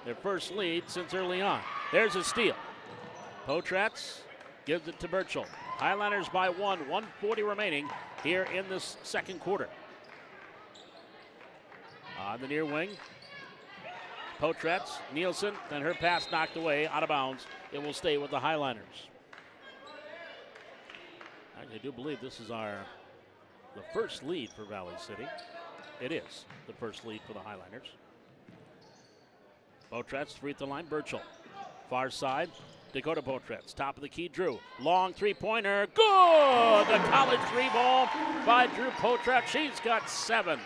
Their first lead since early on. There's a steal. Potratz gives it to Burchell. Highlanders by 1, 1:40 remaining here in this 2nd quarter. On the near wing, Potratz, Nielsen, then her pass knocked away, out of bounds. It will stay with the Highliners. I do believe this is the first lead for Valley City. It is the first lead for the Highliners. Potratz, free throw line, Burchell. Far side, Dakota Potratz. Top of the key, Drew. Long three-pointer, good! The college three ball by Drew Potratz. She's got 7.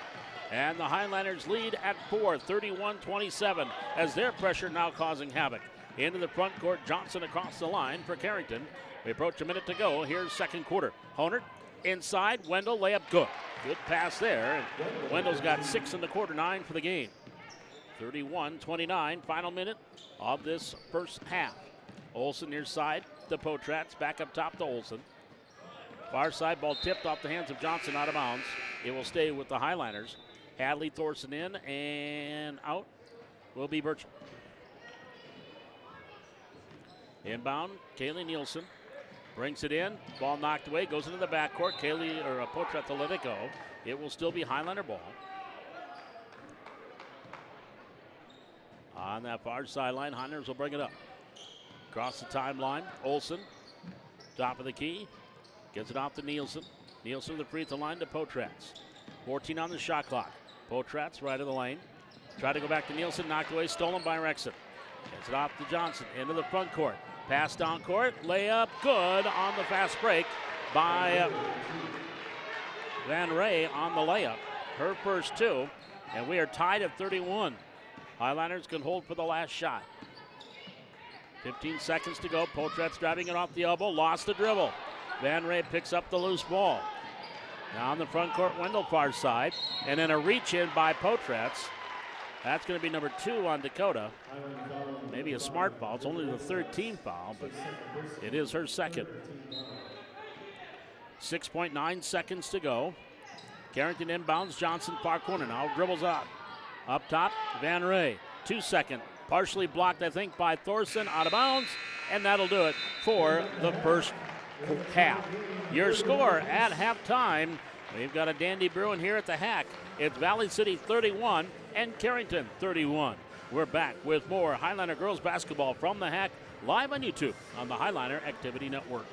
And the Highliners lead at 4, 31-27, as their pressure now causing havoc. Into the front court, Johnson across the line for Carrington. We approach a minute to go. Here's second quarter. Honert inside, Wendell, layup good. Good pass there. And Wendell's got 6 in the quarter, 9 for the game. 31-29, final minute of this first half. Olsen near side to Potratz, back up top to Olsen. Far side ball tipped off the hands of Johnson, out of bounds. It will stay with the Highliners. Hadley, Thorson in, and out will be Burchell. Inbound, Kaylee Nielsen brings it in. Ball knocked away, goes into the backcourt. Potratz to let it go. It will still be Highliner ball. On that far sideline, Highliners will bring it up. Across the timeline, Olsen, top of the key, gets it off to Nielsen. Nielsen to the free throw line to Potratz. 14 on the shot clock. Potratz right of the lane. Tried to go back to Nielsen, knocked away, stolen by Rexon. Gets it off to Johnson, into the front court. Pass down court, layup good on the fast break by Van Ray on the layup. Her first 2, and we are tied at 31. Highliners can hold for the last shot. 15 seconds to go. Potratz driving it off the elbow, lost the dribble. Van Ray picks up the loose ball. Now on the front court, Wendell far side, and then a reach in by Potratz. That's going to be number 2 on Dakota. Maybe a smart foul. It's only the third team foul, but it is her second. 6.9 seconds to go. Carrington inbounds, Johnson far corner now, dribbles out. Up top, Van Ray, 2 second. Partially blocked, I think, by Thorson, out of bounds, and that'll do it for the first half. Your score at halftime, we've got a dandy brewing here at the Hack. It's Valley City 31 and Carrington 31. We're back with more Highliner girls basketball from the Hack, live on YouTube on the Highliner Activity Network.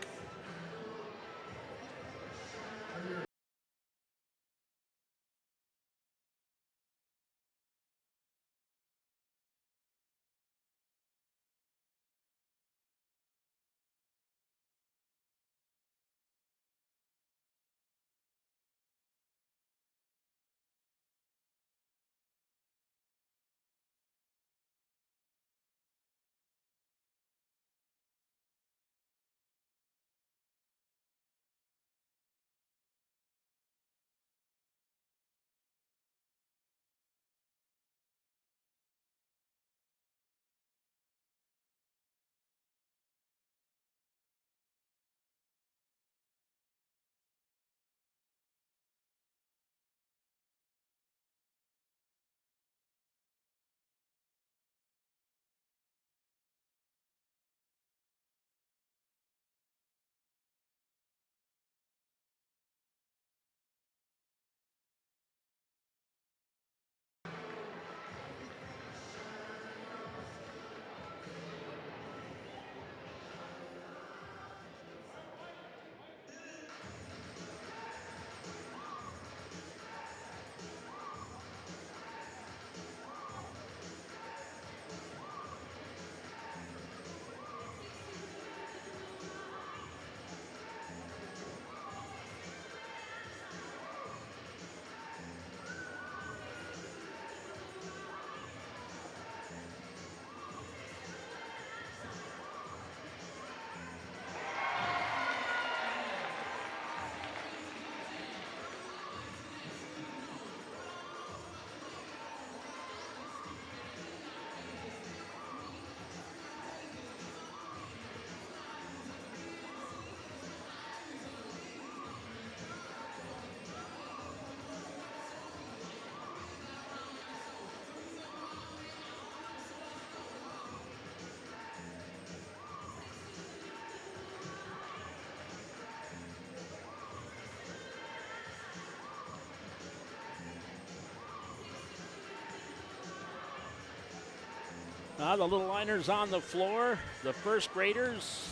The little liners on the floor, the first graders,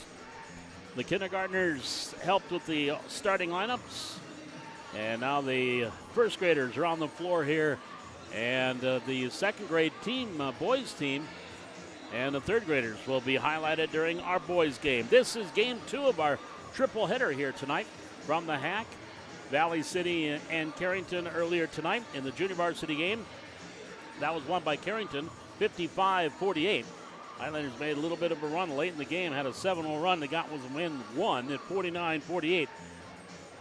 the kindergartners helped with the starting lineups. And now the first graders are on the floor here. And the second grade team, boys team, and the third graders will be highlighted during our boys game. This is game 2 of our triple header here tonight from the Hack. Valley City and Carrington earlier tonight in the junior varsity game. That was won by Carrington, 55-48. Highlanders made a little bit of a run late in the game, had a 7-0 run. They got win 1 at 49-48,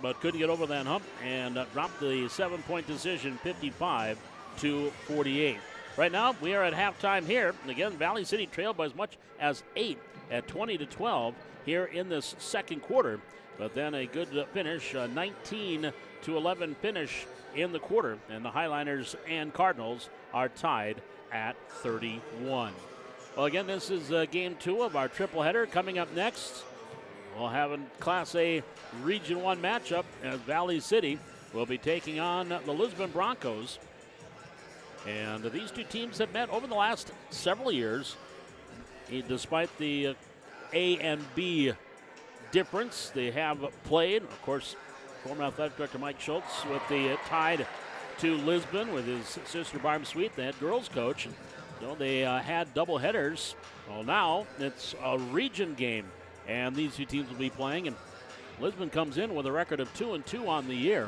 but couldn't get over that hump and dropped the 7-point decision, 55-48. Right now, we are at halftime here. And again, Valley City trailed by as much as 8 at 20-12 here in this second quarter. But then a good finish, 19-11 finish in the quarter. And the Highliners and Cardinals are tied at 31. Well, again, this is game 2 of our triple header. Coming up next, we'll have a Class A Region 1 matchup as Valley City will be taking on the Lisbon Broncos. And these two teams have met over the last several years, despite the A and B difference. They have played, of course, former athletic director Mike Schultz with the tied to Lisbon with his sister Barb Sweet, the head girls coach. So they had double headers. Well, now it's a region game, and these two teams will be playing. And Lisbon comes in with a record of 2-2 on the year.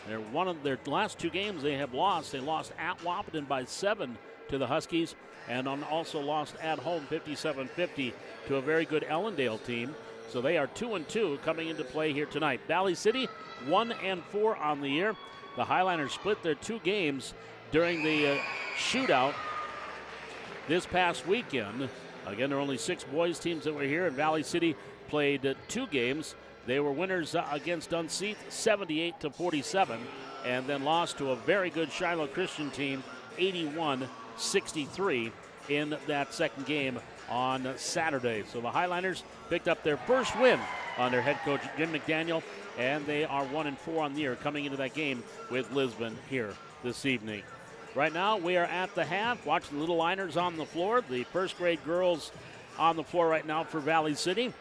They're one of their last 2 games they have lost. They lost at Wahpeton by 7 to the Huskies, and also lost at home 57-50 to a very good Ellendale team. So they are 2-2 coming into play here tonight. Valley City 1-4 on the year. The Highliners split their 2 games during the shootout this past weekend. Again, there are only 6 boys teams that were here, and Valley City played 2 games. They were winners against Dunseith 78-47, and then lost to a very good Shiloh Christian team 81-63 in that second game on Saturday. So the Highliners picked up their first win under head coach Jim McDaniel, and they are 1-4 on the year coming into that game with Lisbon here this evening. Right now we are at the half, watching the little liners on the floor. The first grade girls on the floor right now for Valley City.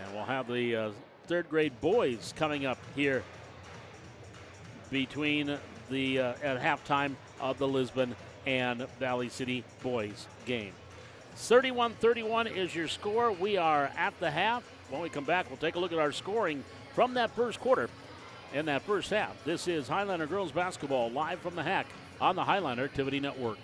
And we'll have the third grade boys coming up here between the at halftime of the Lisbon and Valley City boys game. 31-31 is your score. We are at the half. When we come back, we'll take a look at our scoring from that first quarter in that first half. This is Highliner girls basketball live from the Hack on the Highliner Activity Network.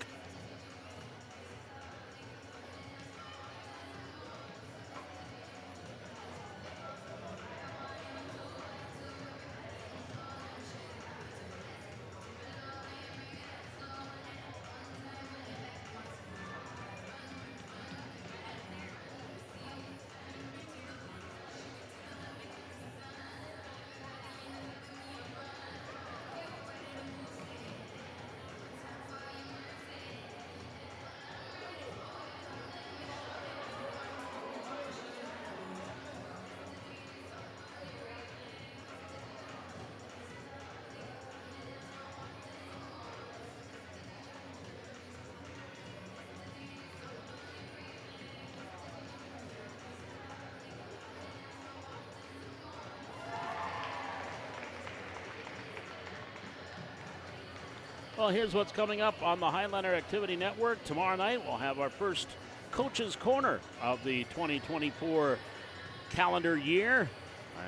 Well, here's what's coming up on the Highliner Activity Network. Tomorrow night, we'll have our first Coach's Corner of the 2024 calendar year.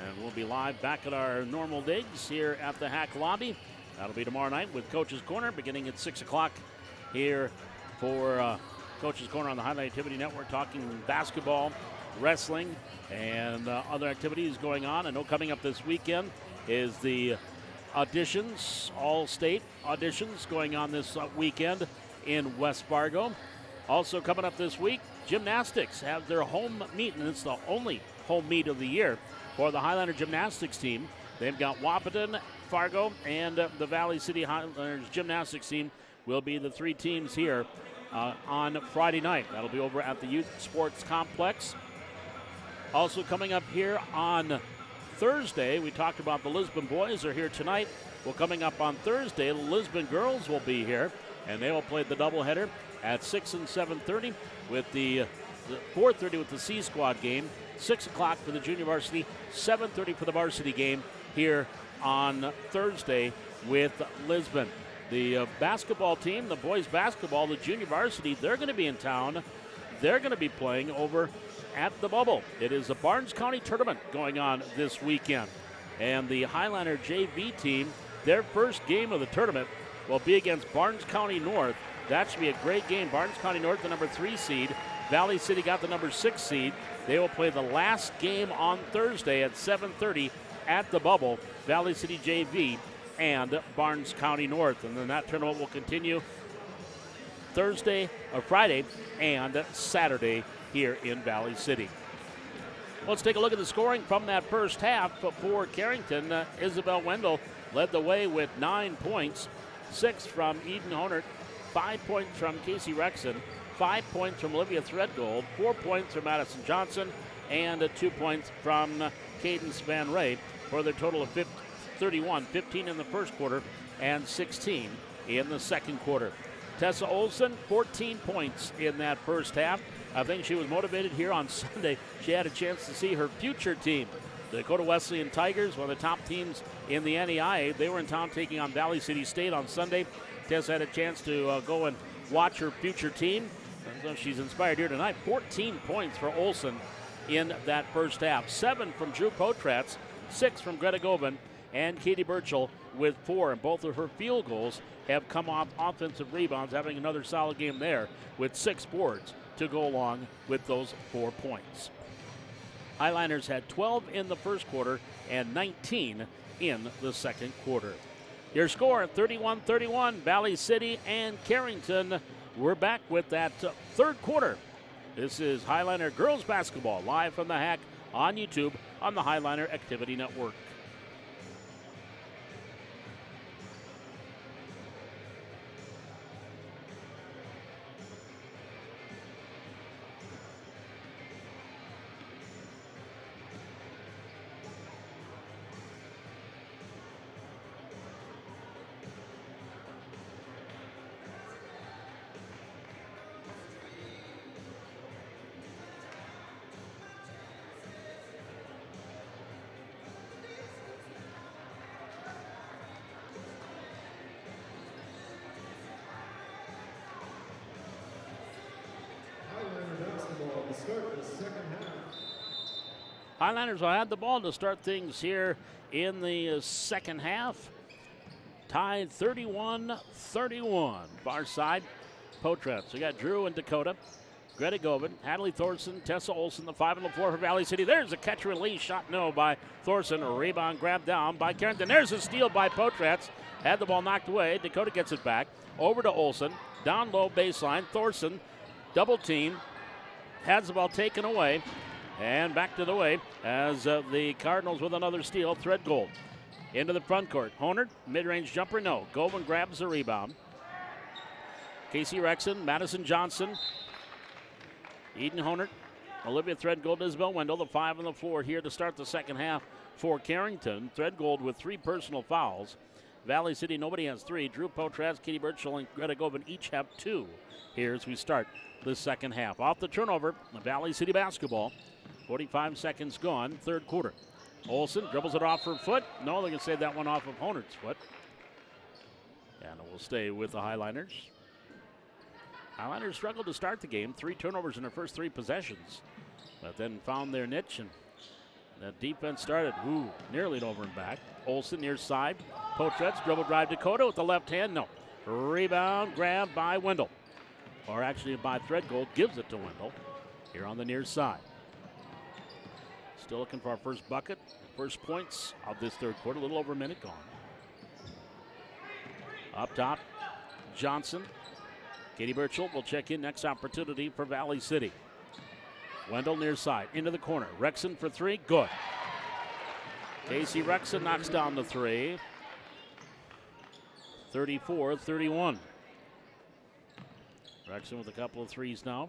And we'll be live back at our normal digs here at the Hack Lobby. That'll be tomorrow night with Coach's Corner beginning at 6 o'clock here for Coach's Corner on the Highliner Activity Network, talking basketball, wrestling, and other activities going on. I know coming up this weekend is the auditions, all-state auditions going on this weekend in West Fargo. Also coming up this week, gymnastics have their home meet, and it's the only home meet of the year for the Highliner gymnastics team. They've got Wahpeton, Fargo, and the Valley City Highlanders gymnastics team will be the 3 teams here on Friday night. That'll be over at the Youth Sports Complex. Also coming up here on Thursday, we talked about the Lisbon boys are here tonight. Well, coming up on Thursday, the Lisbon girls will be here, and they will play the doubleheader at 6 and 7:30 with the 4:30 with the C Squad game. 6 o'clock for the junior varsity, 7:30 for the varsity game here on Thursday with Lisbon. The basketball team, the boys basketball, the junior varsity, they're going to be in town. They're going to be playing over at the Bubble. It is the Barnes County tournament going on this weekend. And the Highliner JV team, their first game of the tournament will be against Barnes County North. That should be a great game. Barnes County North, the number 3 seed. Valley City got the number 6 seed. They will play the last game on Thursday at 7:30 at the Bubble. Valley City JV and Barnes County North. And then that tournament will continue Friday and Saturday here in Valley City. Let's take a look at the scoring from that first half for Carrington. Isabel Wendell led the way with 9 points, 6 from Eden Honert, 5 points from Casey Rexon, 5 points from Olivia Threadgold, 4 points from Madison Johnson, and 2 points from Cadence Van Ray for their total of 31, 15 in the first quarter and 16 in the second quarter. Tessa Olson, 14 points in that first half. I think she was motivated here on Sunday. She had a chance to see her future team, the Dakota Wesleyan Tigers, one of the top teams in the NEIA. They were in town taking on Valley City State on Sunday. Tessa had a chance to go and watch her future team. So she's inspired here tonight. 14 points for Olson in that first half. 7 from Drew Potratz, 6 from Greta Govan, and Katie Burchell with 4. And both of her field goals have come off offensive rebounds, having another solid game there with 6 boards to go along with those 4 points. Highliners had 12 in the first quarter and 19 in the second quarter. Your score, 31-31, Valley City and Carrington. We're back with that third quarter. This is Highliner Girls Basketball, live from the Hack on YouTube on the Highliner Activity Network. Highliners will have the ball to start things here in the second half. Tied 31-31. Far side, Potratz. We got Drew and Dakota, Greta Govan, Hadley Thorson, Tessa Olson, the 5 on the floor for Valley City. There's a catch release shot, no, by Thorson. A rebound grabbed down by Carrington. There's a steal by Potratz. Had the ball knocked away. Dakota gets it back. Over to Olson. Down low baseline. Thorson, double team. Has the ball taken away. And back to the way as the Cardinals with another steal. Threadgold into the front court. Honert, mid-range jumper, no. Govan grabs the rebound. Casey Rexon, Madison Johnson, Eden Honert, Olivia Threadgold, Isabel Wendell, the 5 on the floor here to start the second half for Carrington. Threadgold with 3 personal fouls. Valley City, nobody has 3. Drew Potratz, Katie Burchell, and Greta Govan each have 2 here as we start the second half. Off the turnover, Valley City basketball. 45 seconds gone, third quarter. Olson dribbles it off her foot. No, they can save that one off of Honert's foot. And it will stay with the Highliners. Highliners struggled to start the game. 3 turnovers in their first 3 possessions. But then found their niche, and that defense started, nearly an over and back. Olson near side. Potratz, dribble drive Dakota with the left hand. No. Rebound grab by Wendell. Or actually by Threadgold, gives it to Wendell here on the near side. Still looking for our first bucket, first points of this third quarter. A little over a minute gone. Up top, Johnson. Katie Burchell will check in. Next opportunity for Valley City. Wendell near side, into the corner. Rexon for 3, good. Casey Rexon knocks down the 3. 34-31. Rexon with a couple of threes now.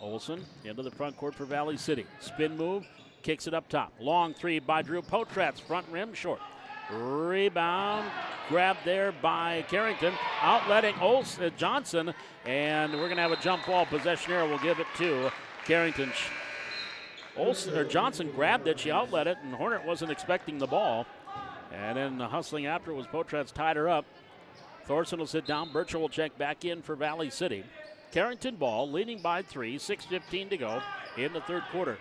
Olson into the front court for Valley City. Spin move, kicks it up top. Long 3 by Drew Potratz, front rim, short. Rebound grabbed there by Carrington, outletting Johnson, and we're going to have a jump ball. Possession here. We'll give it to Carrington. Johnson grabbed it, she outlet it, and Hornet wasn't expecting the ball. And then hustling after it was Potratz tied her up. Thorson will sit down. Burchell will check back in for Valley City. Carrington ball, leading by 3, 6:15 to go in the third quarter.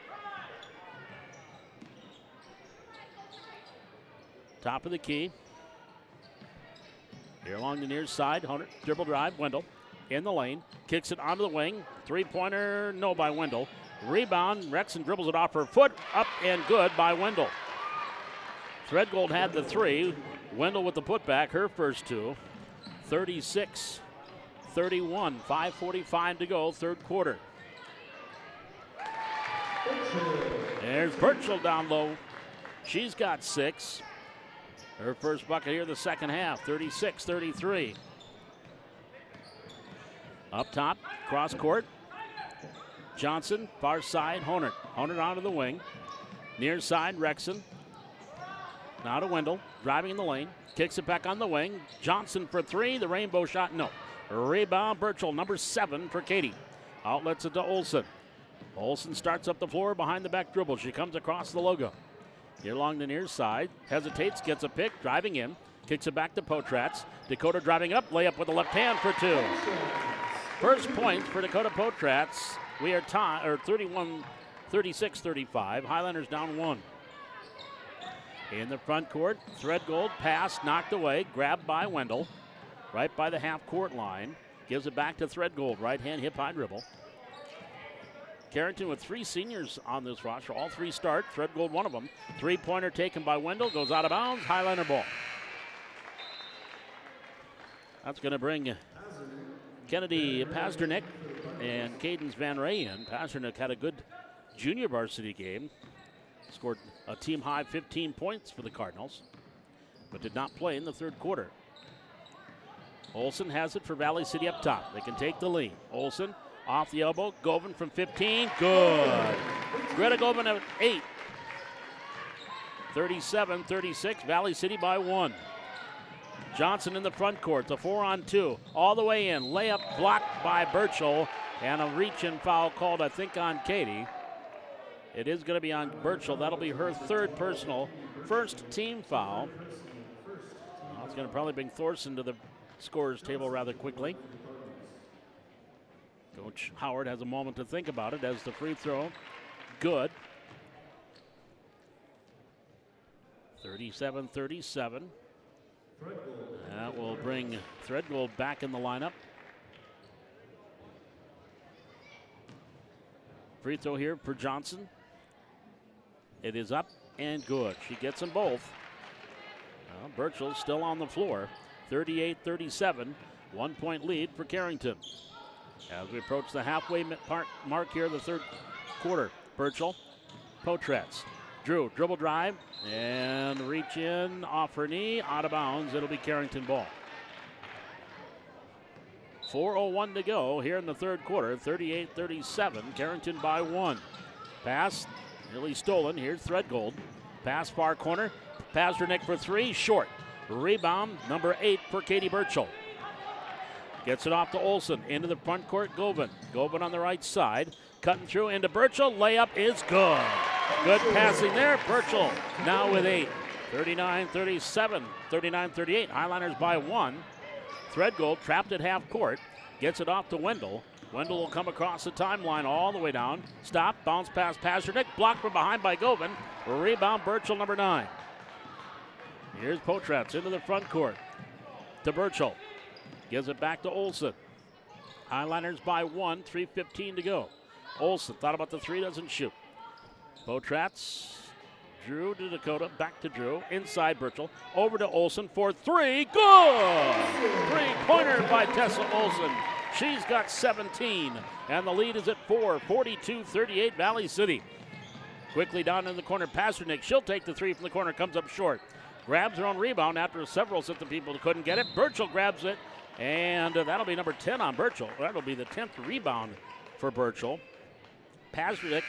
Top of the key. Here along the near side, Hornet dribble drive, Wendell in the lane, kicks it onto the wing. Three-pointer, no by Wendell. Rebound, Rexon dribbles it off her foot, up and good by Wendell. Threadgold had the 3. Wendell with the putback, her first 2. 36-31, 5:45 to go, third quarter. There's Burchell down low. She's got 6. Her first bucket here the second half, 36-33. Up top, cross court. Johnson, far side, Hornet. Hornet onto the wing. Near side, Rexon. Now to Wendell, driving in the lane. Kicks it back on the wing. Johnson for 3, the rainbow shot, no. Rebound, Burchell, number 7 for Katie. Outlets it to Olson. Olson starts up the floor behind the back dribble. She comes across the logo. Here along the near side, hesitates, gets a pick, driving in. Kicks it back to Potratz. Dakota driving up, layup with the left hand for 2. First points for Dakota Potratz. We are tied, or 36-35. Highlanders down 1. In the front court, Threadgold pass knocked away, grabbed by Wendell, right by the half-court line. Gives it back to Threadgold, right-hand hip-high dribble. Carrington with 3 seniors on this roster, all 3 start. Threadgold one of them. Three-pointer taken by Wendell, goes out of bounds, Highlander ball. That's going to bring Kennedy Pasternak and Cadence Van Ray in. Pasternak had a good junior varsity game. Scored a team-high 15 points for the Cardinals, but did not play in the third quarter. Olson has it for Valley City up top. They can take the lead. Olson off the elbow. Govan from 15. Good. Greta Govan at 8. 37-36. Valley City by 1. Johnson in the front court. The 4-on-2. All the way in. Layup blocked by Burchell. And a reach-in foul called, I think, on Katie. It is going to be on Burchell. That'll be her third personal. First team foul. Well, it's going to probably bring Thorson to the scorer's table rather quickly. Coach Howard has a moment to think about it as the free throw. Good. 37-37. That will bring Threadgold back in the lineup. Free throw here for Johnson. It is up and good. She gets them both. Well, Burchell's still on the floor. 38-37. 1-point lead for Carrington. As we approach the halfway mark here, the third quarter. Burchell, Potratz. Drew, dribble drive, and reach in, off her knee, out of bounds. It'll be Carrington ball. 4:01 to go here in the third quarter. 38-37, Carrington by 1. Pass, nearly stolen. Here's Threadgold. Pass far corner. Pasternak for 3, short. Rebound, number 8 for Katie Burchell. Gets it off to Olson. Into the front court, Govan. Govan on the right side. Cutting through into Burchell. Layup is good. Good passing there. Burchell now with 8. 39-37. 39-38. Highlanders by 1. Threadgold trapped at half court. Gets it off to Wendell. Wendell will come across the timeline all the way down. Stop. Bounce pass Pasternak. Blocked from behind by Govan. Rebound Burchell, number 9. Here's Potratz into the front court to Burchell. Gives it back to Olson. Highlanders by 1, 3:15 to go. Olson thought about the 3, doesn't shoot. Potratz, Drew to Dakota, back to Drew. Inside Burchell, over to Olson for 3, good! 3-pointer by Tessa Olson. She's got 17, and the lead is at 4, 42-38 Valley City. Quickly down in the corner, Pasternak, she'll take the 3 from the corner, comes up short. Grabs her own rebound after several sets of people couldn't get it. Burchell grabs it, and that'll be number 10 on Burchell. That'll be the 10th rebound for Burchell. Pasternak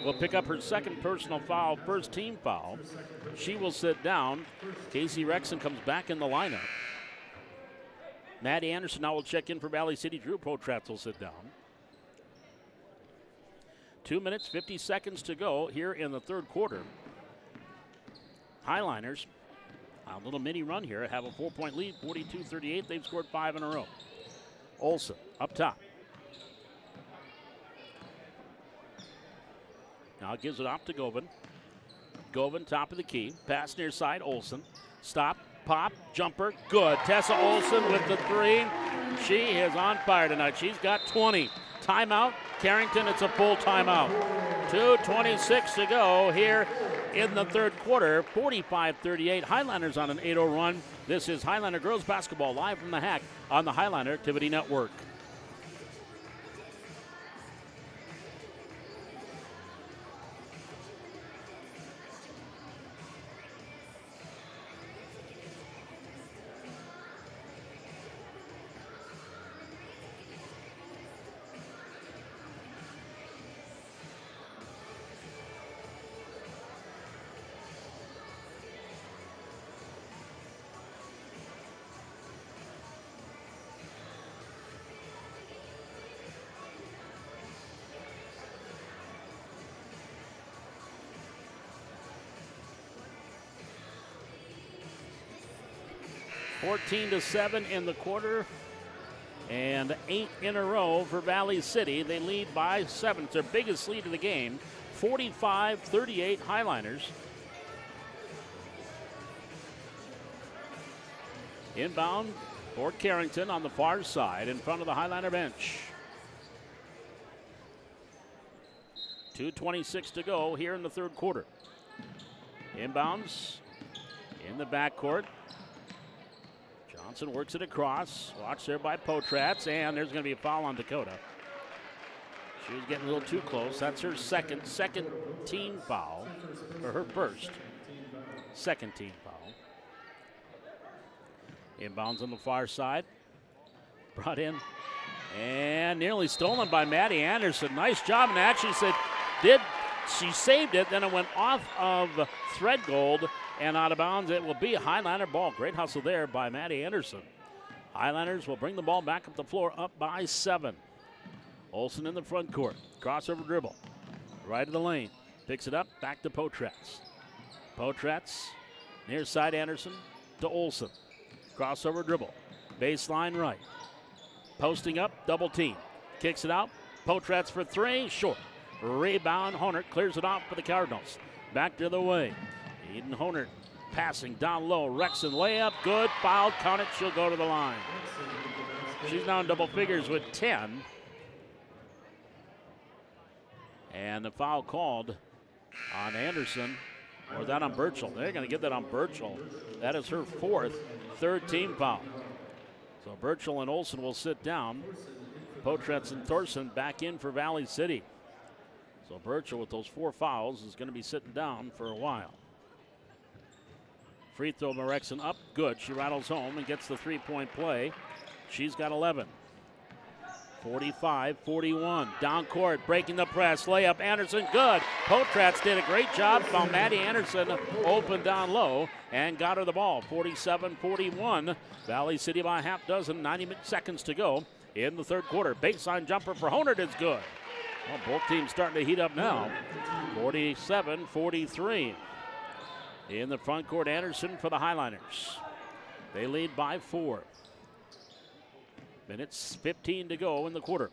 will pick up her second personal foul, first team foul. She will sit down. Casey Rexon comes back in the lineup. Maddie Anderson now will check in for Valley City. Drew Potratz will sit down. 2 minutes, 50 seconds to go here in the third quarter. Highliners, a little mini run here, have a 4-point lead, 42-38. They've scored 5 in a row. Olsen up top. Now gives it off to Govan. Govan, top of the key. Pass near side, Olsen. Stop, pop, jumper, good. Tessa Olsen with the 3. She is on fire tonight. She's got 20. Timeout, Carrington, it's a full timeout. 2:26 to go here in the third quarter. 45-38, Highliners on an 8-0 run. This is Highliner Girls Basketball live from the Hack on the Highliner Activity Network. (14-7) in the quarter, and 8 in a row for Valley City. They lead by 7. It's their biggest lead of the game. 45-38 Highliners. Inbound for Carrington on the far side in front of the Highliner bench. 2:26 to go here in the third quarter. Inbounds in the backcourt. Johnson works it across. Watched there by Potratz, and there's going to be a foul on Dakota. She was getting a little too close. That's her second team foul, or her second team foul. Inbounds on the far side. Brought in and nearly stolen by Maddie Anderson. Nice job, and actually she saved it, then it went off of Threadgold and out of bounds. It will be a Highliner ball. Great hustle there by Maddie Anderson. Highliners will bring the ball back up the floor, up by 7. Olsen in the front court. Crossover dribble. Right of the lane. Picks it up. Back to Potratz. Potratz near side Anderson to Olsen. Crossover dribble. Baseline right. Posting up. Double team. Kicks it out. Potratz for 3. Short. Rebound. Honert clears it off for the Cardinals. Back the other way. Eden Honert passing down low. Rexon layup. Good. Foul. Count it. She'll go to the line. She's now in double figures with 10. And the foul called on Anderson. Or is that on Birchall? They're going to give that on Birchall. That is her third team foul. So Birchall and Olsen will sit down. Potratz and Thorson back in for Valley City. So Birchall with those 4 fouls is going to be sitting down for a while. Free throw by Rexon up, good. She rattles home and gets the 3-point play. She's got 11. 45-41. Down court, breaking the press. Layup, Anderson, good. Potratz did a great job. Found Maddie Anderson open down low and got her the ball. 47-41. Valley City by half dozen. 90 seconds to go in the third quarter. Baseline jumper for Honert is good. Well, both teams starting to heat up now. 47-43. In the front court, Anderson for the Highliners. They lead by 4. Minutes 15 to go in the quarter.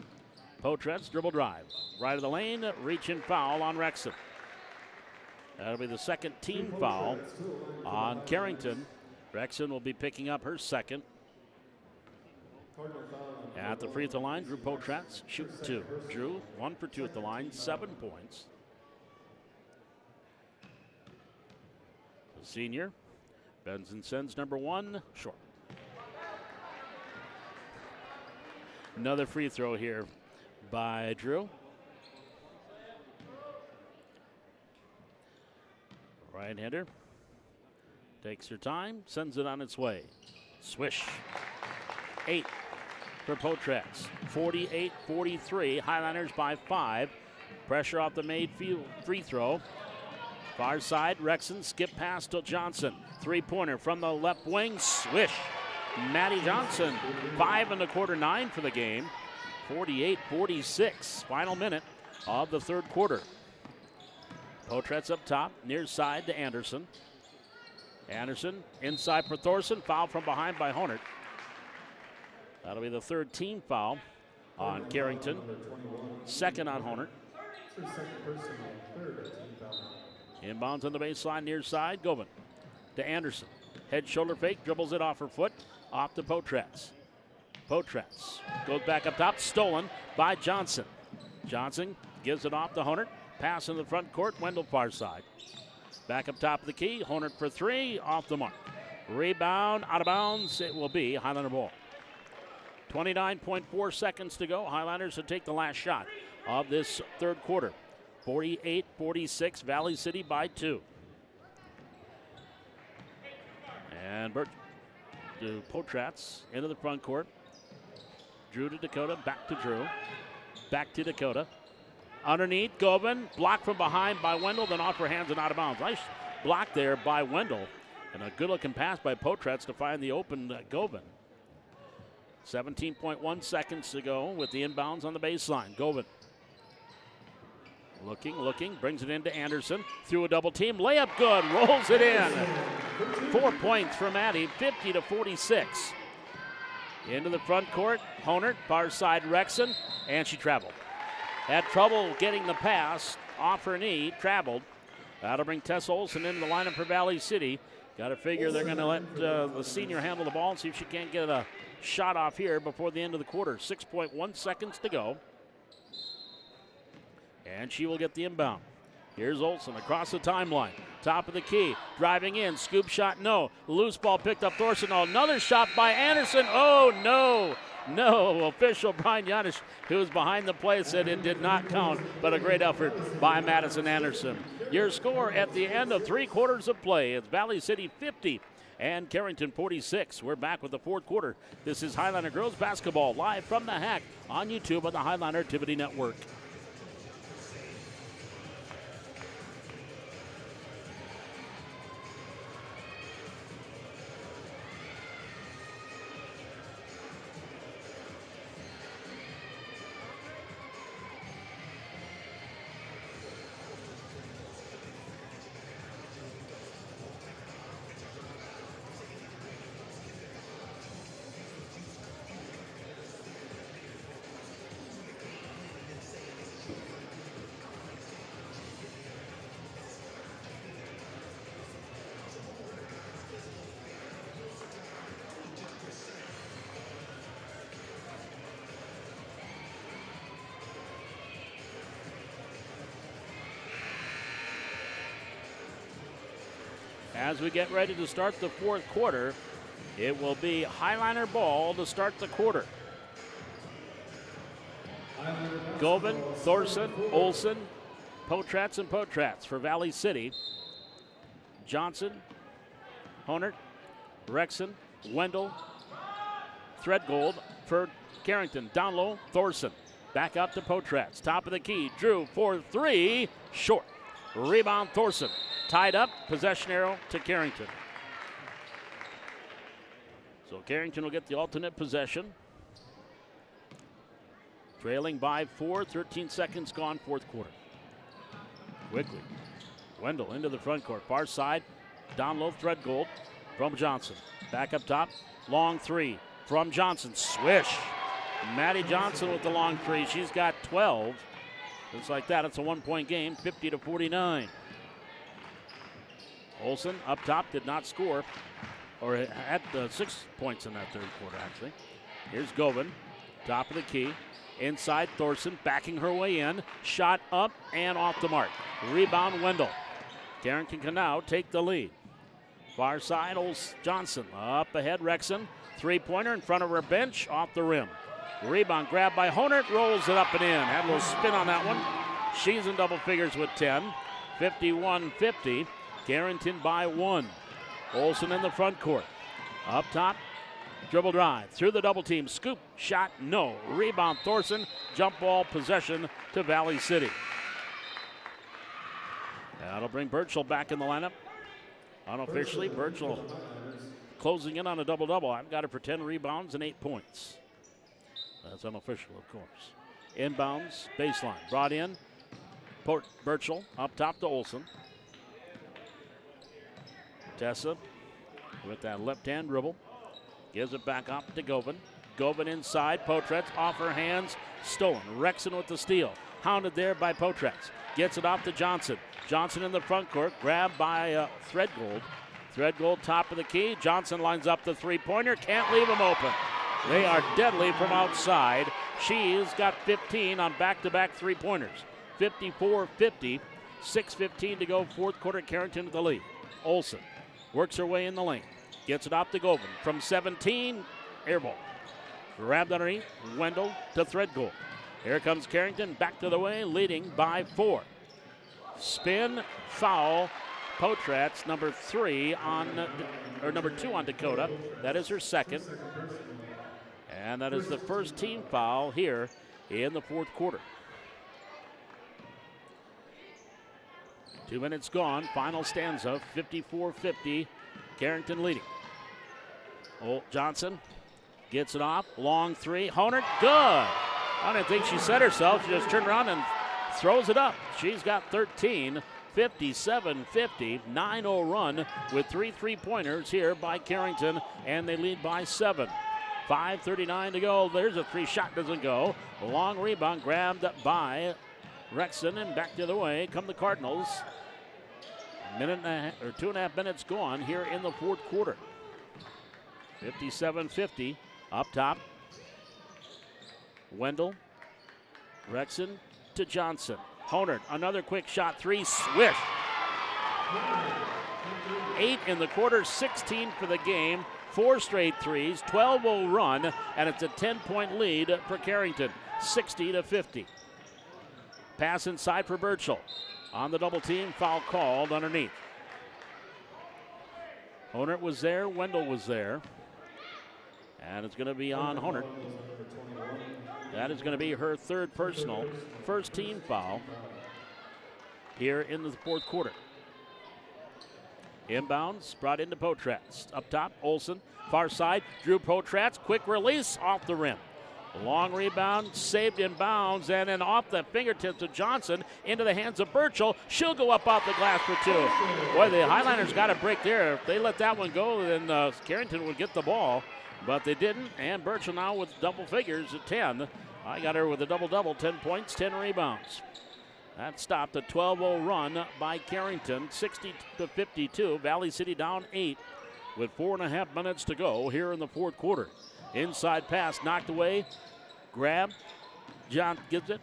Potratz dribble drive. Right of the lane, reach and foul on Rexon. That'll be the second team foul on Carrington. Rexon will be picking up her second. At the free throw line, Drew Potratz shooting 2. Drew 1 for 2 at the line, 7 points. The senior, Benson sends number 1 short. Another free throw here by Drew. Right-hander takes her time, sends it on its way. Swish. 8 for Potratz. 48-43. Highliners by 5. Pressure off the made free throw. Far side, Rexon skip pass to Johnson. Three-pointer from the left wing, swish. Maddie Johnson, 5 1/4, 9 for the game. 48-46, final minute of the third quarter. Potratz up top, near side to Anderson. Anderson inside for Thorson, foul from behind by Honert. That'll be the third team foul on Carrington. Second on Honert. Inbounds on the baseline, near side, Govan to Anderson. Head shoulder fake, dribbles it off her foot, off to Potratz. Potratz goes back up top, stolen by Johnson. Johnson gives it off to Honert. Pass in the front court, Wendell far side. Back up top of the key, Honert for three, off the mark. Rebound, out of bounds, it will be Highlander ball. 29.4 seconds to go. Highlanders to take the last shot of this third quarter. 48-46, Valley City by 2. And Bert to Potratz into the front court. Drew to Dakota, back to Drew. Back to Dakota. Underneath, Govan, blocked from behind by Wendell, then off her hands and out of bounds. Nice block there by Wendell. And a good-looking pass by Potratz to find the open Govan. 17.1 seconds to go with the inbounds on the baseline. Govan. Looking, brings it into Anderson. Through a double team, layup good, rolls it in. 4 points for Maddie, 50-46. Into the front court, Honert, far side Rexon, and she traveled. Had trouble getting the pass off her knee, traveled. That'll bring Tess Olson into the lineup for Valley City. Got to figure they're going to let the senior handle the ball and see if she can't get a shot off here before the end of the quarter. 6.1 seconds to go. And she will get the inbound. Here's Olson across the timeline. Top of the key. Driving in. Scoop shot, no. Loose ball picked up Thorson. Oh, another shot by Anderson. Oh, no. No. Official Brian Yanish, who was behind the play, said it did not count, but a great effort by Madison Anderson. Your score at the end of 3 quarters of play. It's Valley City 50 and Carrington 46. We're back with the fourth quarter. This is Highlander Girls Basketball live from the Hack on YouTube on the Highlander Activity Network. As we get ready to start the fourth quarter, it will be Highlander ball to start the quarter. Govan, Thorson, Olson, Potratz, and Potratz for Valley City. Johnson, Honert, Rexon, Wendell, Threadgold for Carrington. Down low, Thorson. Back up to Potratz. Top of the key, Drew for three, short. Rebound, Thorson. Tied up, possession arrow to Carrington. So Carrington will get the alternate possession. Trailing by 4, 13 seconds gone, fourth quarter. Quickly, Wendell into the front court. Far side, down low, Threadgold from Johnson. Back up top, long three from Johnson. Swish. Maddie Johnson with the long three. She's got 12. Just like that, it's a 1-point game, 50-49. Olson up top did not score, or had 6 points in that third quarter, actually. Here's Govan, top of the key. Inside, Thorson backing her way in. Shot up and off the mark. Rebound, Wendell. Carrington can now take the lead. Far side, Johnson. Up ahead, Rexon. Three-pointer in front of her bench, off the rim. Rebound grabbed by Honert, rolls it up and in. Had a little spin on that one. She's in double figures with 10. 51-50. Carrington by 1. Olson in the front court. Up top, dribble drive. Through the double team. Scoop, shot, no. Rebound, Thorson. Jump ball, possession to Valley City. That'll bring Birchall back in the lineup. Unofficially, Birchall closing in on a double-double. I've got her for 10 rebounds and 8 points. That's unofficial, of course. Inbounds, baseline. Brought in. Birchall up top to Olson. Tessa with that left-hand dribble. Gives it back up to Govan. Govan inside. Potretz off her hands. Stolen. Rexon with the steal. Hounded there by Potretz. Gets it off to Johnson. Johnson in the front court. Grabbed by Threadgold. Threadgold top of the key. Johnson lines up the three-pointer. Can't leave him open. They are deadly from outside. She's got 15 on back-to-back three-pointers. 54-50. 6:15 to go. Fourth quarter. Carrington with the lead. Olson works her way in the lane. Gets it off to Govan. From 17, air ball. Grabbed underneath. Wendell to Threadgold. Here comes Carrington back to the way, leading by 4. Spin, foul. Potratz, number 2 on Dakota. That is her second. And that is the first team foul here in the fourth quarter. 2 minutes gone. Final stanza, 54-50. Carrington leading. Johnson gets it off. Long three. Honert, good. I didn't think she set herself. She just turned around and throws it up. She's got 13. 57-50. 9-0 run with 3 3-pointers here by Carrington, and they lead by 7. 5:39 to go. There's a three shot, doesn't go. A long rebound grabbed by Rexon, and back the other way come the Cardinals. Minute and a half, or 2.5 minutes gone here in the fourth quarter. 57-50 up top. Wendell, Rexon to Johnson. Honert, another quick shot, 3, swish. 8 in the quarter, 16 for the game. 4 straight threes, 12-0 run, and it's a 10-point lead for Carrington, 60-50. Pass inside for Birchall. On the double team, foul called underneath. Honert was there, Wendell was there. And it's going to be on Honert. That is going to be her third personal, first team foul here in the fourth quarter. Inbounds brought into Potratz. Up top, Olson. Far side, Drew Potratz. Quick release off the rim. Long rebound, saved in bounds, and then off the fingertips of Johnson into the hands of Birchall. She'll go up off the glass for 2. Boy, the Highlanders got a break there. If they let that one go, then Carrington would get the ball. But they didn't, and Birchall now with double figures at 10. I got her with a double-double, 10 points, 10 rebounds. That stopped a 12-0 run by Carrington, 60-52. Valley City down 8 with 4.5 minutes to go here in the fourth quarter. Inside pass knocked away. Grab. John gives it.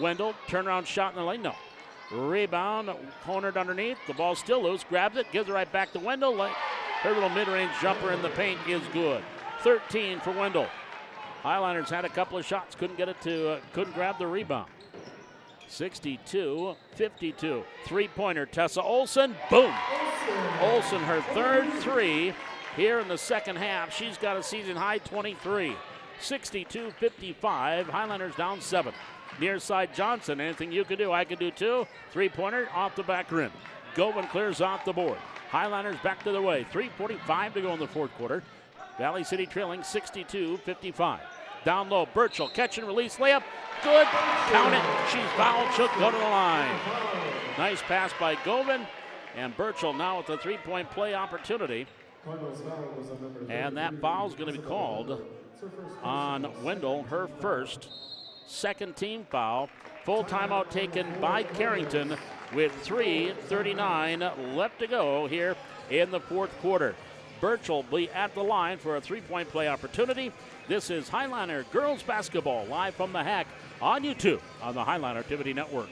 Wendell, turnaround shot in the lane. No. Rebound. Honert underneath. The ball still loose. Grabs it. Gives it right back to Wendell. Her little mid-range jumper in the paint is good. 13 for Wendell. Highlanders had a couple of shots. Couldn't get it to, couldn't grab the rebound. 62-52. Three-pointer, Tessa Olson. Boom. Olson, her third 3 here in the second half. She's got a season-high 23. 62-55. Highlanders down 7. Near side Johnson. Anything you can do, I can do too. Three-pointer off the back rim. Govan clears off the board. Highlanders back to the way. 3:45 to go in the fourth quarter. Valley City trailing 62-55. Down low, Birchall, catch and release, layup, good, count it, she's fouled, she'll go to the line. Nice pass by Govan, and Birchall now with a 3-point play opportunity. And that foul's going to be called on Wendell, her first, second team foul. Full timeout taken by Carrington with 3:39 left to go here in the fourth quarter. Birchall will be at the line for a 3-point play opportunity. This is Highliner Girls Basketball live from the Hack on YouTube on the Highliner Activity Network.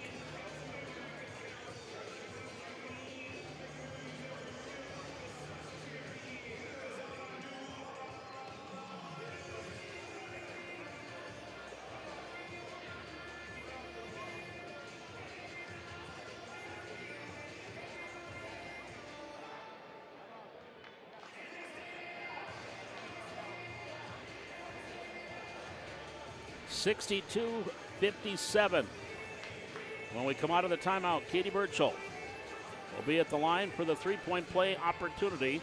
(62-57). When we come out of the timeout, Katie Birchall will be at the line for the three-point play opportunity.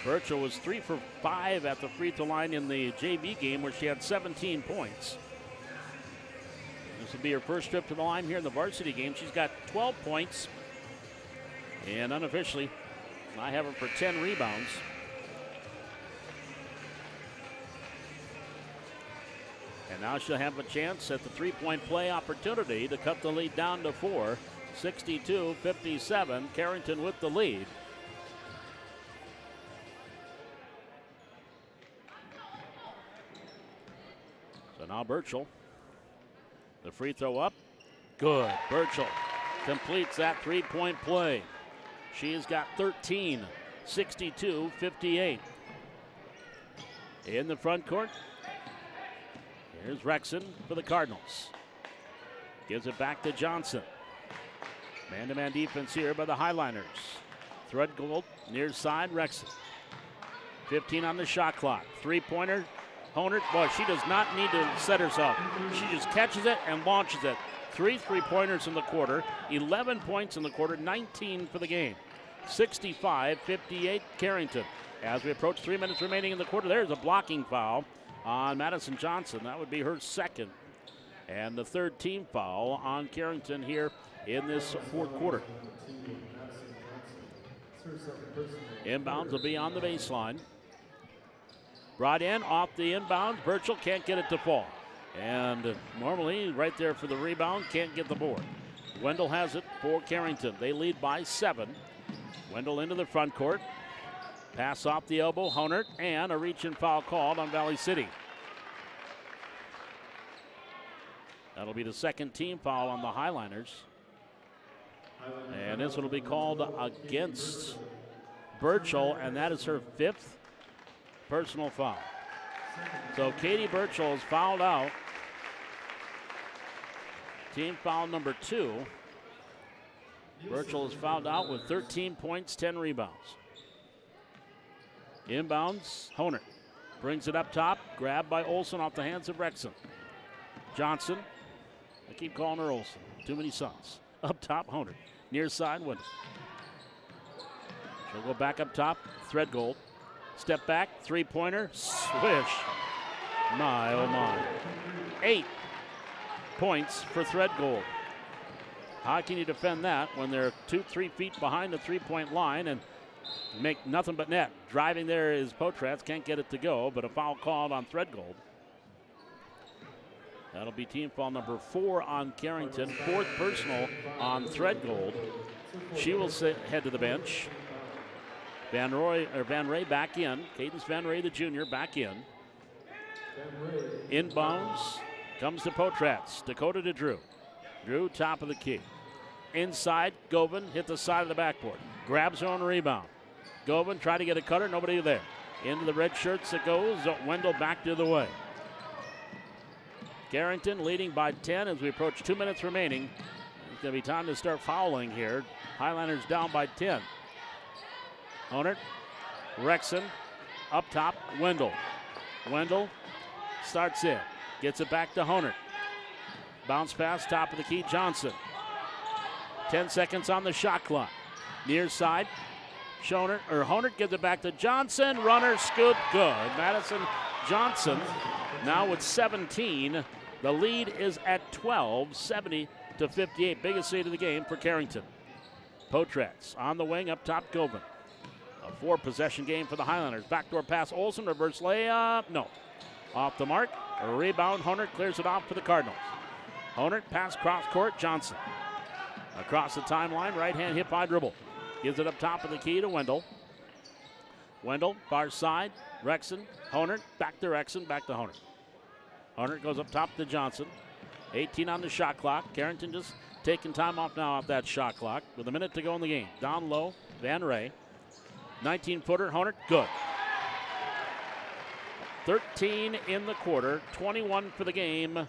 Burchell was 3 for 5 at the free throw line in the JV game where she had 17 points. This will be her first trip to the line here in the varsity game. She's got 12 points. And unofficially, I have her for 10 rebounds. And now she'll have a chance at the three-point play opportunity to cut the lead down to 4. 62-57, Carrington with the lead. So now Burchell. The free throw up. Good. Burchell completes that three-point play. She's got 13. 62-58. In the front court, here's Rexon for the Cardinals. Gives it back to Johnson. Man-to-man defense here by the Highliners. Threadgold near side, Rexon. 15 on the shot clock. Three-pointer. Honert, boy, she does not need to set herself. She just catches it and launches it. 3 3-pointers in the quarter, 11 points in the quarter, 19 for the game. 65-58 Carrington. As we approach 3 minutes remaining in the quarter, there's a blocking foul on Madison Johnson. That would be her second. And the third team foul on Carrington here in this fourth quarter. Inbounds will be on the baseline. Brought in off the inbound. Burchell can't get it to fall. And normally right there for the rebound, can't get the board. Wendell has it for Carrington. They lead by 7. Wendell into the front court. Pass off the elbow, Honert, and a reach and foul called on Valley City. That'll be the second team foul on the Highliners. And this one will be called against Burchell, and that is her 5th personal foul. So Katie Burchell is fouled out. Team foul number 2. Burchell is fouled out with 13 points, 10 rebounds. Inbounds, Honert brings it up top, grabbed by Olsen off the hands of Rexon. Johnson, I keep calling her Olsen, too many sons. Up top, Honert, near side, Wendell. She'll go back up top, Threadgold. Step back, three-pointer, swish. My, oh my. 8 points for Threadgold. How can you defend that when they're 2-3 feet behind the three-point line and make nothing but net? Driving there is Potratz, can't get it to go, but a foul called on Threadgold. That'll be team foul number 4 on Carrington, 4th personal on Threadgold. She will head to the bench. Van Ray back in. Cadence Van Ray, the junior, back in. Inbounds comes to Potratz. Dakota to Drew. Drew, top of the key. Inside, Govan hit the side of the backboard. Grabs her own rebound. Govan tried to get a cutter, nobody there. Into the red shirts it goes. Wendell back the other way. Carrington leading by 10 as we approach 2 minutes remaining. It's going to be time to start fouling here. Highlanders down by 10. Honert, Rexon, up top, Wendell. Wendell starts in, gets it back to Honert. Bounce pass, top of the key, Johnson. 10 seconds on the shot clock. Near side, Honert gives it back to Johnson. Runner scoop, good. Madison Johnson now with 17. The lead is at 12, 70-58. Biggest lead of the game for Carrington. Potratz on the wing, up top, Govan. A 4-possession game for the Highlanders. Backdoor pass, Olsen, reverse layup, no. Off the mark, a rebound, Honert clears it off for the Cardinals. Honert, pass cross court, Johnson. Across the timeline, right-hand hip-high dribble. Gives it up top of the key to Wendell. Wendell, far side, Rexon, Honert, back to Rexon, back to Honert. Honert goes up top to Johnson. 18 on the shot clock. Carrington just taking time off now off that shot clock with a minute to go in the game. Down low, Van Ray. 19-footer, Honert, good. 13 in the quarter, 21 for the game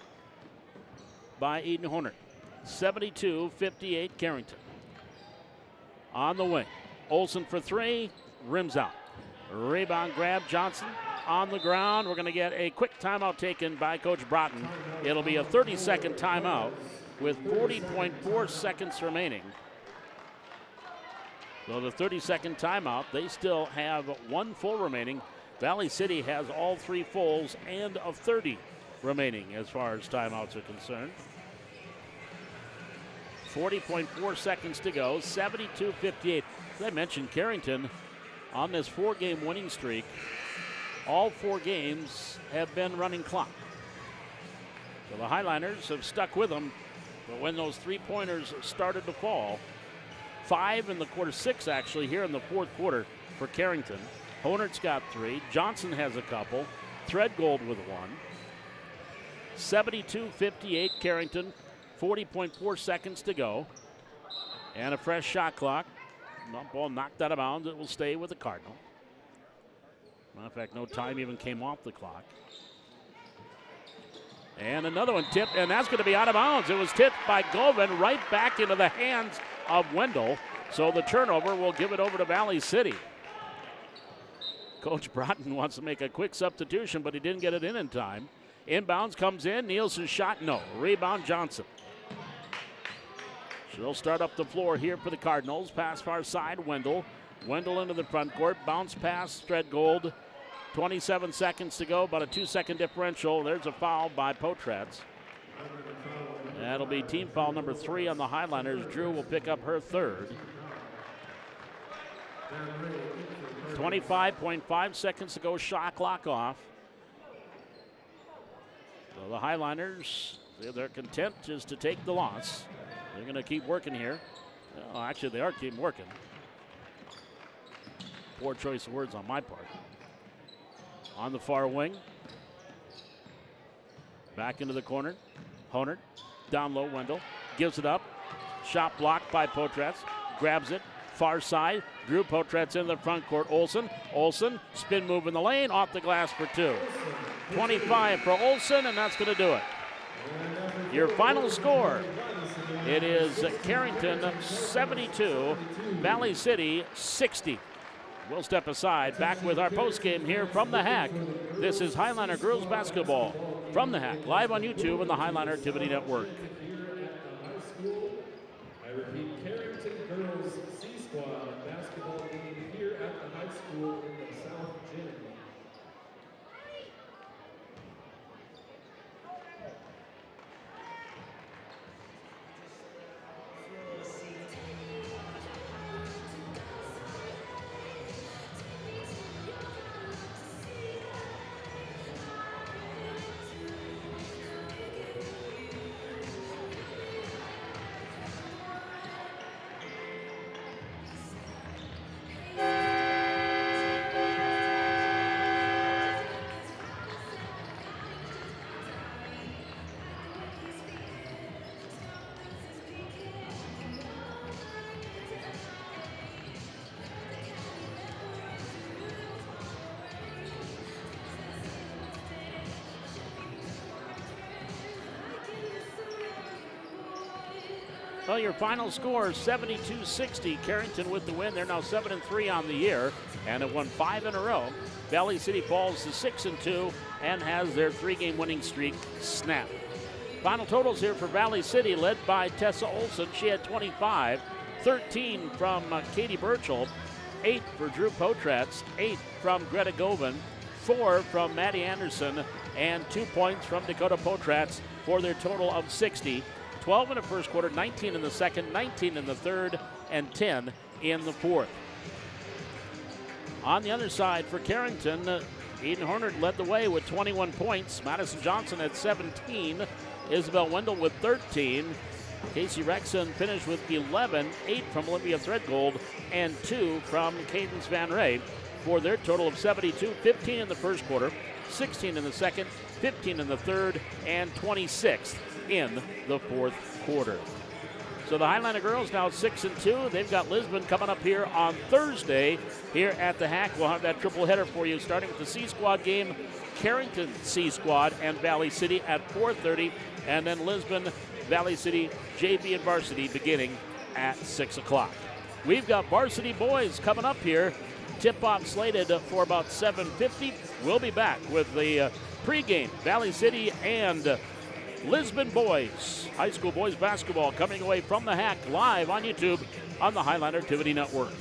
by Eden Honert. 72-58 Carrington. On the wing, Olsen for 3, rims out. Rebound grab, Johnson on the ground. We're going to get a quick timeout taken by Coach Broughton. It'll be a 30-second timeout with 40.4 seconds remaining. So the 30-second timeout, they still have 1 full remaining. Valley City has all 3 fulls and a 30 remaining as far as timeouts are concerned. 40.4 seconds to go, 72-58. As I mentioned, Carrington on this 4-game winning streak, all 4 games have been running clock. So the Highliners have stuck with them, but when those 3-pointers started to fall, 5 in the quarter, 6 actually here in the 4th quarter for Carrington. Honert's got 3, Johnson has a couple, Threadgold with 1. 72-58 Carrington, 40.4 seconds to go. And a fresh shot clock. Ball knocked out of bounds. It will stay with the Cardinal. Matter of fact, no time even came off the clock. And another one tipped, and that's going to be out of bounds. It was tipped by Govan right back into the hands of Wendell. So the turnover will give it over to Valley City. Coach Broughton wants to make a quick substitution, but he didn't get it in time. Inbounds comes in. Nielsen's shot, no. Rebound, Johnson. She'll start up the floor here for the Cardinals. Pass far side, Wendell. Wendell into the front court. Bounce pass, Threadgold. 27 seconds to go, about a 2-second differential. There's a foul by Potratz. That'll be team foul number 3 on the Highliners. Drew will pick up her 3rd. 25.5 seconds to go, shot clock off. So the Highliners, they're content just to take the loss. They're going to keep working here. Well, actually, they are keeping working. Poor choice of words on my part. On the far wing. Back into the corner. Honert, down low, Wendell. Gives it up. Shot blocked by Potratz. Grabs it. Far side. Drew Potratz into the front court. Olsen. Olsen, spin move in the lane. Off the glass for 2. 25 for Olsen, and that's going to do it. Your final score. It is Carrington 72, Valley City 60. We'll step aside, back with our postgame here from the Hack. This is Highliner Girls Basketball from the Hack, live on YouTube and the Highliner Activity Network. I repeat, Carrington Girls C Squad basketball game here at the high school in the South Gym. Well, your final score is 72-60. Carrington with the win. They're now 7-3 on the year and have won 5 in a row. Valley City falls to 6-2 and has their 3-game winning streak snapped. Final totals here for Valley City, led by Tessa Olsen. She had 25, 13 from Katie Burchell, 8 for Drew Potratz, 8 from Greta Govan, 4 from Maddie Anderson, and 2 points from Dakota Potratz for their total of 60. 12 in the first quarter, 19 in the second, 19 in the third, and 10 in the fourth. On the other side for Carrington, Eden Hornert led the way with 21 points. Madison Johnson had 17. Isabel Wendell with 13. Casey Rexon finished with 11, 8 from Olivia Threadgold, and 2 from Cadence Van Ray for their total of 72. 15 in the first quarter, 16 in the second, 15 in the third, and 26 in the fourth quarter. So the Highliner girls now 6-2. They've got Lisbon coming up here on Thursday here at the Hack. We'll have that triple header for you, starting with the C Squad game, Carrington C Squad and Valley City at 4:30, and then Lisbon, Valley City, JV and Varsity beginning at 6 o'clock. We've got Varsity boys coming up here. Tip-off slated for about 7:50. We'll be back with the pregame, Valley City and Lisbon boys, high school boys basketball coming away from the Hack live on YouTube on the Highline Activity Network.